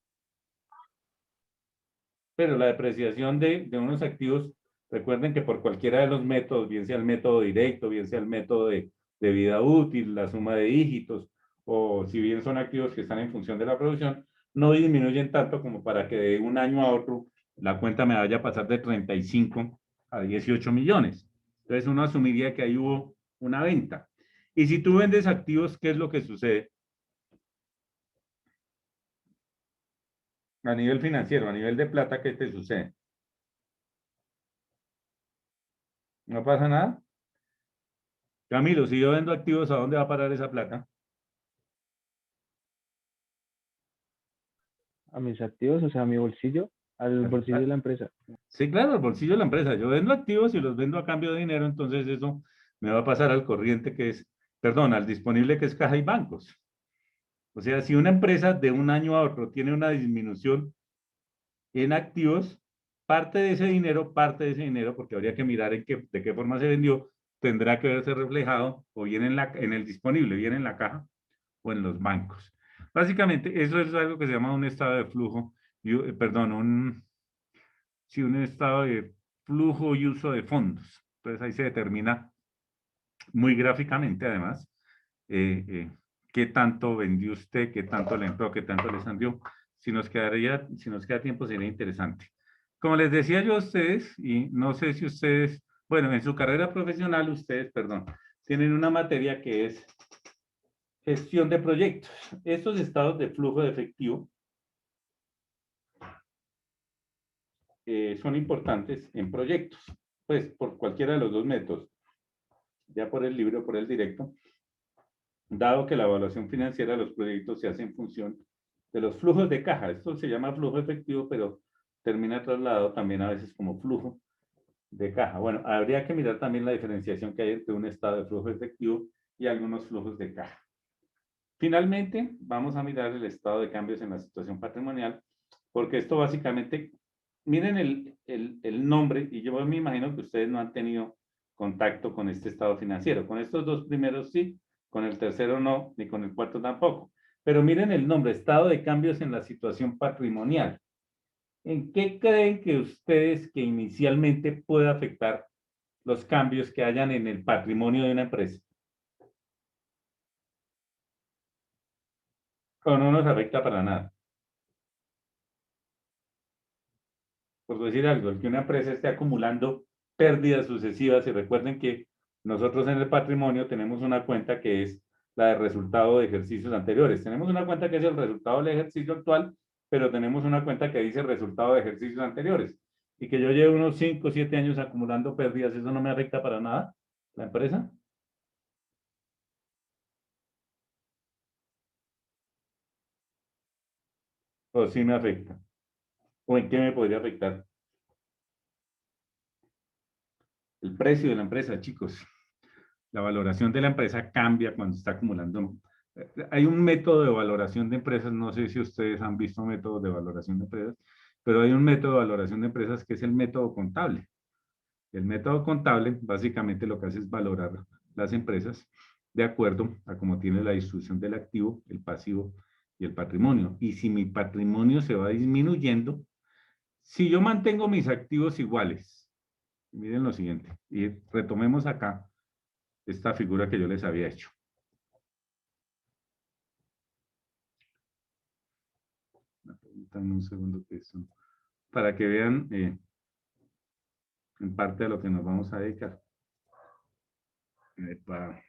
Pero la depreciación de unos activos, recuerden que por cualquiera de los métodos, bien sea el método directo, bien sea el método de vida útil, la suma de dígitos, o si bien son activos que están en función de la producción, no disminuyen tanto como para que de un año a otro la cuenta me vaya a pasar de 35 a 18 millones. Entonces uno asumiría que ahí hubo una venta. Y si tú vendes activos, ¿qué es lo que sucede? A nivel financiero, a nivel de plata, ¿qué te sucede? ¿No pasa nada? Camilo, si yo vendo activos, ¿a dónde va a parar esa plata? A mis activos, o sea, a mi bolsillo, al bolsillo de la empresa. Sí, claro, al bolsillo de la empresa. Yo vendo activos y los vendo a cambio de dinero, entonces eso me va a pasar al corriente que es, perdón, al disponible que es caja y bancos. O sea, si una empresa de un año a otro tiene una disminución en activos, parte de ese dinero, porque habría que mirar de qué forma se vendió, tendrá que verse reflejado o bien en el disponible, bien en la caja o en los bancos. Básicamente, eso es algo que se llama un estado de flujo, perdón, un estado de flujo y uso de fondos. Entonces ahí se determina muy gráficamente, además, qué tanto vendió usted, qué tanto le entró, qué tanto le salió. Si nos queda tiempo, sería interesante. Como les decía yo a ustedes, y no sé si ustedes, bueno, en su carrera profesional, ustedes, perdón, tienen una materia que es gestión de proyectos. Estos estados de flujo de efectivo son importantes en proyectos, pues por cualquiera de los dos métodos, ya por el libre o por el directo, dado que la evaluación financiera de los proyectos se hace en función de los flujos de caja. Esto se llama flujo efectivo, pero termina trasladado también a veces como flujo de caja. Bueno, habría que mirar también la diferenciación que hay entre un estado de flujo efectivo y algunos flujos de caja. Finalmente, vamos a mirar el estado de cambios en la situación patrimonial, porque esto básicamente, miren el nombre, y yo me imagino que ustedes no han tenido contacto con este estado financiero. Con estos dos primeros sí, con el tercero no, ni con el cuarto tampoco. Pero miren el nombre, estado de cambios en la situación patrimonial. ¿En qué creen que ustedes que inicialmente puede afectar los cambios que hayan en el patrimonio de una empresa? O no nos afecta para nada. Por decir algo, el que una empresa esté acumulando pérdidas sucesivas, y recuerden que nosotros en el patrimonio tenemos una cuenta que es la de resultado de ejercicios anteriores. Tenemos una cuenta que es el resultado del ejercicio actual, pero tenemos una cuenta que dice resultado de ejercicios anteriores. Y que yo llevo unos 5 o 7 años acumulando pérdidas, ¿eso no me afecta para nada la empresa? ¿O sí me afecta? ¿O en qué me podría afectar? El precio de la empresa, chicos. La valoración de la empresa cambia cuando está acumulando. Hay un método de valoración de empresas, no sé si ustedes han visto métodos de valoración de empresas, pero hay un método de valoración de empresas que es el método contable. El método contable básicamente lo que hace es valorar las empresas de acuerdo a cómo tiene la distribución del activo, el pasivo y el patrimonio. Y si mi patrimonio se va disminuyendo, si yo mantengo mis activos iguales, miren lo siguiente, y retomemos acá esta figura que yo les había hecho. Dame un segundo que esto, para que vean en parte a lo que nos vamos a dedicar. Epa.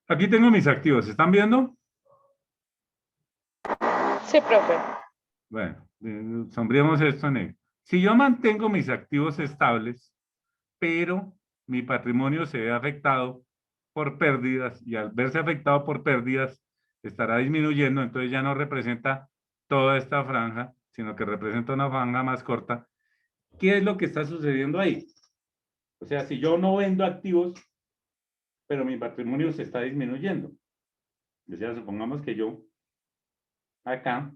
Aquí tengo mis activos, ¿están viendo? Sí, profe. Bueno, sombreemos esto en negro. Si yo mantengo mis activos estables, pero mi patrimonio se ve afectado por pérdidas, y al verse afectado por pérdidas, estará disminuyendo, entonces ya no representa toda esta franja, sino que representa una franja más corta. ¿Qué es lo que está sucediendo ahí? O sea, si yo no vendo activos, pero mi patrimonio se está disminuyendo. O sea, supongamos que yo acá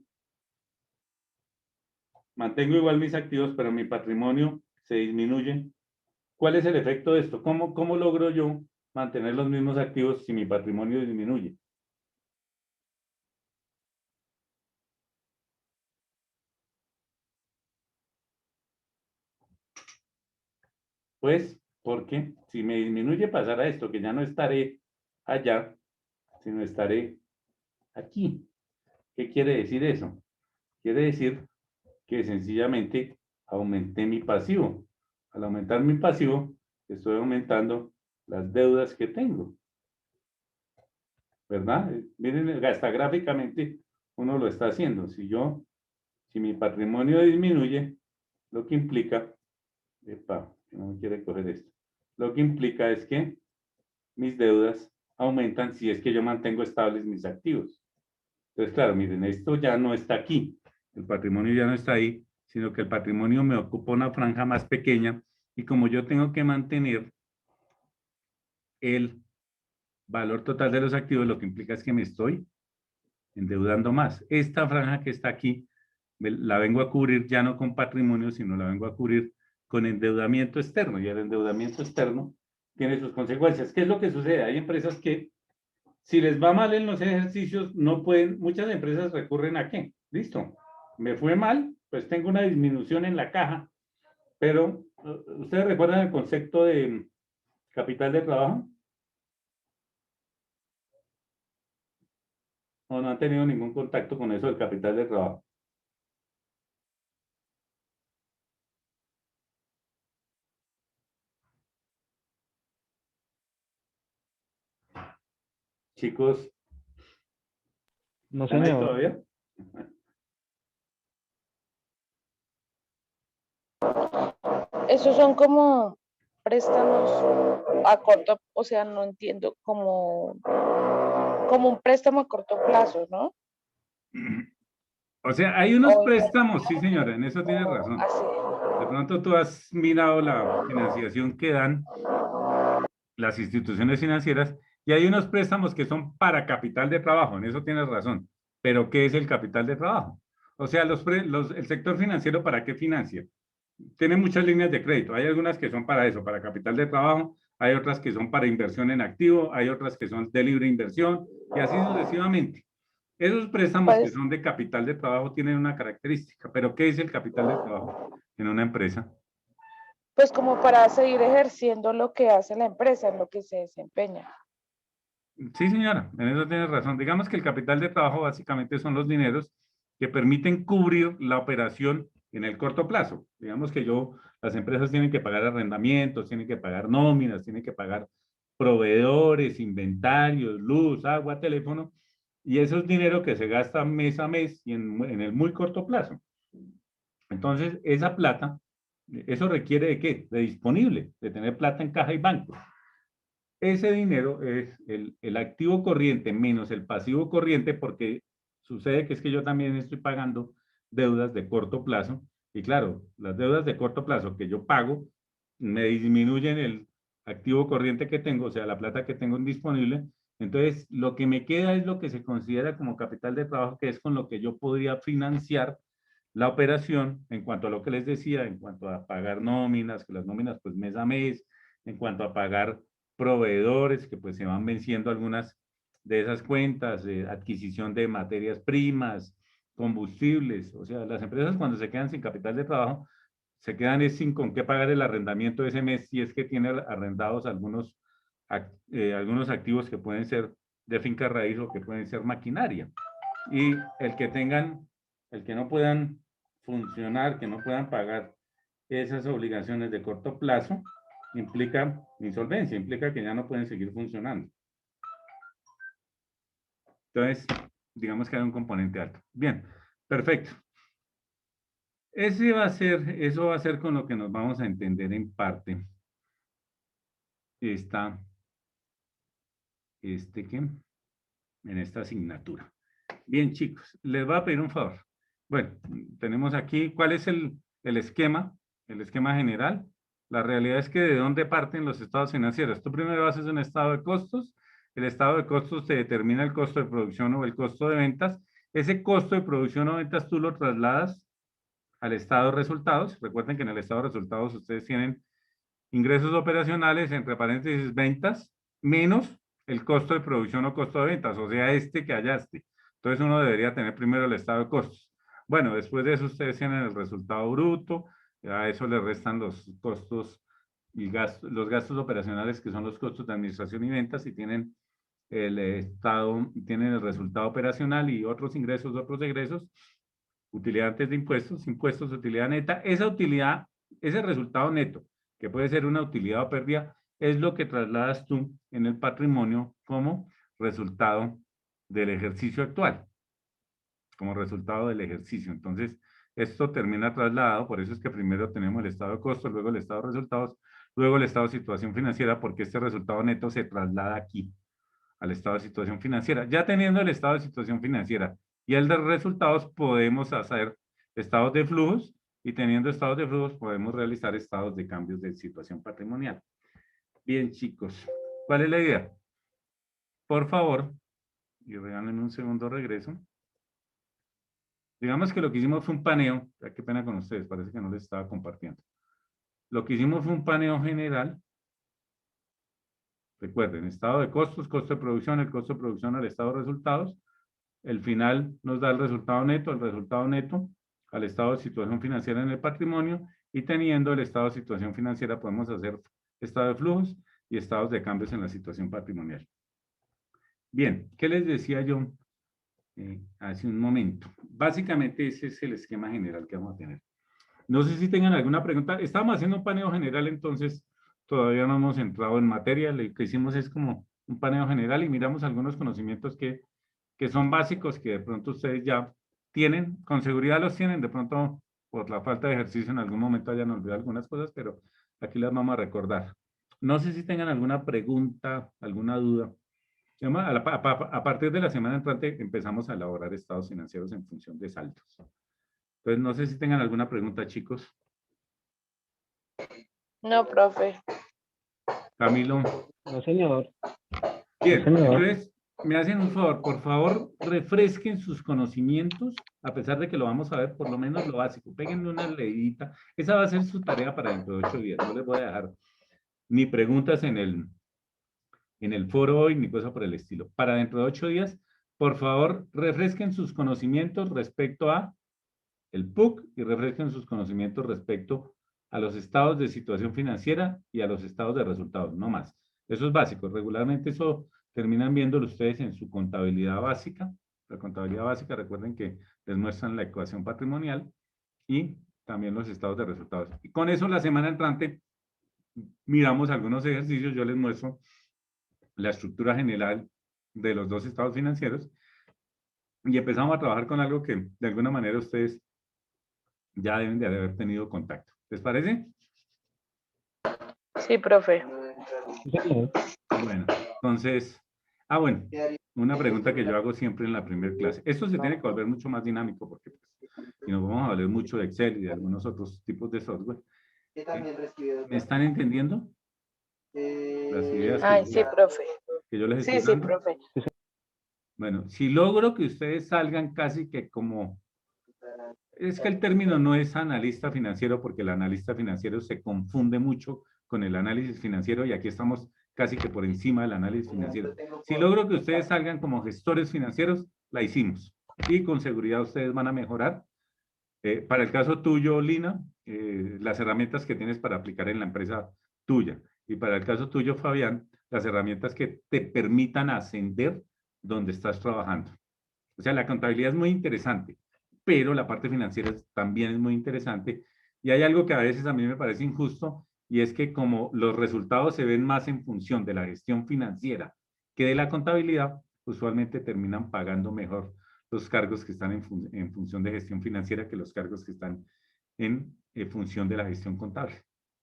mantengo igual mis activos, pero mi patrimonio se disminuye. ¿Cuál es el efecto de esto? ¿Cómo logro yo mantener los mismos activos si mi patrimonio disminuye? Pues, porque si me disminuye pasará esto, que ya no estaré allá, sino estaré aquí. ¿Qué quiere decir eso? Quiere decir que sencillamente aumenté mi pasivo. Al aumentar mi pasivo, estoy aumentando las deudas que tengo. ¿Verdad? Miren, hasta gráficamente uno lo está haciendo. Si mi patrimonio disminuye, lo que implica, no me quiere coger esto, lo que implica es que mis deudas aumentan si es que yo mantengo estables mis activos. Entonces, claro, miren, esto ya no está aquí, el patrimonio ya no está ahí, sino que el patrimonio me ocupa una franja más pequeña y como yo tengo que mantener el valor total de los activos, lo que implica es que me estoy endeudando más. Esta franja que está aquí, la vengo a cubrir ya no con patrimonio, sino la vengo a cubrir con endeudamiento externo. Y el endeudamiento externo tiene sus consecuencias. ¿Qué es lo que sucede? Hay empresas que, si les va mal en los ejercicios, no pueden, muchas empresas recurren a ¿qué? Listo, me fue mal, pues tengo una disminución en la caja, pero ¿ustedes recuerdan el concepto de capital de trabajo? ¿O no han tenido ningún contacto con eso del capital de trabajo? Chicos, No, ¿están ahí señor. todavía? Esos son como préstamos a corto, o sea, no entiendo, como un préstamo a corto plazo, ¿no? O sea, hay unos O préstamos, sí señora, en eso tienes razón. así. De pronto tú has mirado la financiación que dan las instituciones financieras y hay unos préstamos que son para capital de trabajo, en eso tienes razón. Pero ¿qué es el capital de trabajo? O sea, el sector financiero, ¿para qué financia? Tiene muchas líneas de crédito. Hay algunas que son para eso, para capital de trabajo, hay otras que son para inversión en activo, hay otras que son de libre inversión y así sucesivamente. Esos préstamos que Pues, son de capital de trabajo tienen una característica, pero ¿qué es el capital de trabajo en una empresa? pues como para seguir ejerciendo lo que hace la empresa, en lo que se desempeña. Sí, señora, en eso tienes razón. Digamos que el capital de trabajo básicamente son los dineros que permiten cubrir la operación en el corto plazo. Digamos que las empresas tienen que pagar arrendamientos, tienen que pagar nóminas, tienen que pagar proveedores, inventarios, luz, agua, teléfono, y eso es dinero que se gasta mes a mes y en el muy corto plazo. Entonces, esa plata, eso requiere de qué? De disponible, de tener plata en caja y banco. Ese dinero es el activo corriente menos el pasivo corriente, porque sucede que es que yo también estoy pagando deudas de corto plazo. Y claro, las deudas de corto plazo que yo pago me disminuyen el activo corriente que tengo, o sea, la plata que tengo disponible. Entonces, lo que me queda es lo que se considera como capital de trabajo, que es con lo que yo podría financiar la operación en cuanto a lo que les decía, en cuanto a pagar nóminas, que las nóminas pues mes a mes, en cuanto a pagar proveedores que pues se van venciendo algunas de esas cuentas, adquisición de materias primas, combustibles, o sea, las empresas cuando se quedan sin capital de trabajo, se quedan es sin con qué pagar el arrendamiento de ese mes si es que tiene arrendados algunos activos que pueden ser de finca raíz o que pueden ser maquinaria. Y el que no puedan funcionar, que no puedan pagar esas obligaciones de corto plazo, implica insolvencia, implica que ya no pueden seguir funcionando. Entonces, digamos que hay un componente alto. Bien, perfecto. Eso va a ser con lo que nos vamos a entender en parte en esta asignatura. Bien, chicos, les voy a pedir un favor. Bueno, tenemos aquí, ¿cuál es el esquema? El esquema general. La realidad es que de dónde parten los estados financieros. Tú primero haces un estado de costos. El estado de costos te determina el costo de producción o el costo de ventas. Ese costo de producción o ventas tú lo trasladas al estado de resultados. Recuerden que en el estado de resultados ustedes tienen ingresos operacionales, entre paréntesis, ventas, menos el costo de producción o costo de ventas, o sea, que hallaste. Entonces uno debería tener primero el estado de costos. Bueno, después de eso ustedes tienen el resultado bruto, a eso le restan los costos y los gastos operacionales, que son los costos de administración y ventas, y tienen tienen el resultado operacional y otros ingresos, otros egresos, utilidad antes de impuestos, impuestos, utilidad neta. Esa utilidad, ese resultado neto, que puede ser una utilidad o pérdida, es lo que trasladas tú en el patrimonio como resultado del ejercicio actual, como resultado del ejercicio. Entonces, esto termina trasladado, por eso es que primero tenemos el estado de costos, luego el estado de resultados, luego el estado de situación financiera, porque este resultado neto se traslada aquí, al estado de situación financiera. Ya teniendo el estado de situación financiera y el de resultados, podemos hacer estados de flujos, y teniendo estados de flujos podemos realizar estados de cambios de situación patrimonial. Bien, chicos, ¿cuál es la idea? Por favor, y regálenme un segundo regreso. Digamos que lo que hicimos fue un paneo, qué pena con ustedes, parece que no les estaba compartiendo. Lo que hicimos fue un paneo general. Recuerden, estado de costos, costo de producción, el costo de producción al estado de resultados. El final nos da el resultado neto al estado de situación financiera en el patrimonio, y teniendo el estado de situación financiera podemos hacer estado de flujos y estados de cambios en la situación patrimonial. Bien, ¿qué les decía yo hace un momento? Básicamente ese es el esquema general que vamos a tener. No sé si tengan alguna pregunta. Estábamos haciendo un paneo general, entonces todavía no hemos entrado en materia. Lo que hicimos es como un paneo general y miramos algunos conocimientos que son básicos, que de pronto ustedes ya tienen, con seguridad los tienen, de pronto por la falta de ejercicio en algún momento hayan olvidado algunas cosas, pero aquí las vamos a recordar. No sé si tengan alguna pregunta, alguna duda. A partir de la semana entrante empezamos a elaborar estados financieros en función de saldos. Entonces, no sé si tengan alguna pregunta, chicos. No, profe. Camilo. No, señor. Bien, No, señor. entonces me hacen un favor, por favor, refresquen sus conocimientos, a pesar de que lo vamos a ver, por lo menos lo básico. Péguenle una leidita. Esa va a ser su tarea para dentro de 8 días. No les voy a dejar ni preguntas en el foro hoy, ni cosa por el estilo. Para dentro de 8 días, por favor, refresquen sus conocimientos respecto a el PUC y refresquen sus conocimientos respecto a los estados de situación financiera y a los estados de resultados, no más. Eso es básico. Regularmente eso terminan viéndolo ustedes en su contabilidad básica. La contabilidad básica, recuerden que les muestran la ecuación patrimonial y también los estados de resultados. Y con eso la semana entrante miramos algunos ejercicios. Yo les muestro la estructura general de los dos estados financieros y empezamos a trabajar con algo que de alguna manera ustedes ya deben de haber tenido contacto. ¿Les parece? Sí, profe. Bueno, entonces, bueno, una pregunta que yo hago siempre en la primera clase. Esto se tiene que volver mucho más dinámico porque si nos vamos a hablar mucho de Excel y de algunos otros tipos de software. ¿Me están entendiendo? Las ideas Ay, sí, profe. que yo les Sí, estoy sí, dando. profe. Bueno, si logro que ustedes salgan casi que como... Es que el término no es analista financiero porque el analista financiero se confunde mucho con el análisis financiero y aquí estamos casi que por encima del análisis financiero. Si logro que ustedes salgan como gestores financieros, la hicimos. y con seguridad ustedes van a mejorar. Para el caso tuyo, Lina, las herramientas que tienes para aplicar en la empresa tuya. Y para el caso tuyo, Fabián, las herramientas que te permitan ascender donde estás trabajando. O sea, la contabilidad es muy interesante, pero la parte financiera también es muy interesante. Y hay algo que a veces a mí me parece injusto, y es que como los resultados se ven más en función de la gestión financiera que de la contabilidad, usualmente terminan pagando mejor los cargos que están en función de gestión financiera que los cargos que están en función de la gestión contable.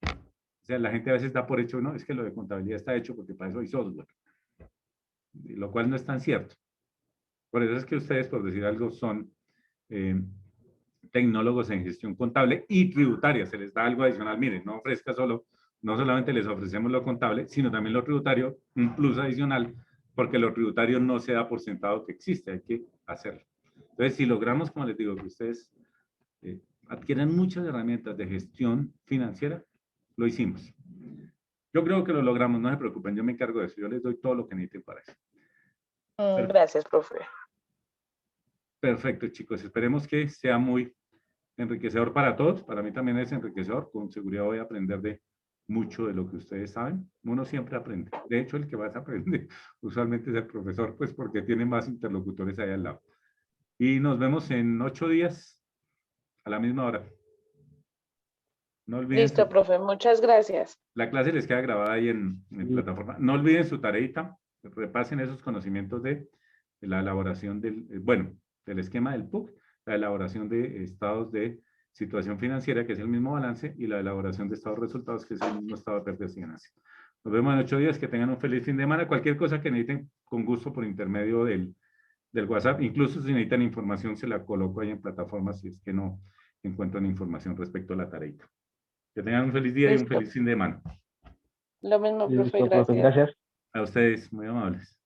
O sea, la gente a veces da por hecho, no, es que lo de contabilidad está hecho porque para eso hay software, lo cual no es tan cierto. Por eso es que ustedes, por decir algo, son tecnólogos en gestión contable y tributaria. Se les da algo adicional. Miren, no ofrezca solo, no solamente les ofrecemos lo contable, sino también lo tributario, un plus adicional, porque lo tributario no se da por sentado que existe, hay que hacerlo. Entonces, si logramos, como les digo, que ustedes adquieran muchas herramientas de gestión financiera, lo hicimos. Yo creo que lo logramos, no se preocupen, yo me encargo de eso, yo les doy todo lo que necesiten para eso. Gracias, profe. Perfecto, chicos, esperemos que sea muy enriquecedor para todos. Para mí también es enriquecedor, con seguridad voy a aprender de mucho de lo que ustedes saben. Uno siempre aprende. De hecho, el que más aprende usualmente es el profesor, pues porque tiene más interlocutores ahí al lado. Y nos vemos en 8 días a la misma hora. No olviden Listo, profe, muchas gracias. la clase les queda grabada ahí en plataforma. No olviden su tareita, repasen esos conocimientos de la elaboración del, del esquema del PUC, la elaboración de estados de situación financiera, que es el mismo balance, y la elaboración de estados de resultados, que es el mismo estado de pérdidas y ganancias. Nos vemos en 8 días, que tengan un feliz fin de semana. Cualquier cosa que necesiten, con gusto por intermedio del WhatsApp, incluso si necesitan información, se la coloco ahí en plataforma si es que no encuentran información respecto a la tareita. Que tengan un feliz día y un feliz fin de semana. Lo mismo, profe, Listo, profe, gracias. gracias. A ustedes, muy amables.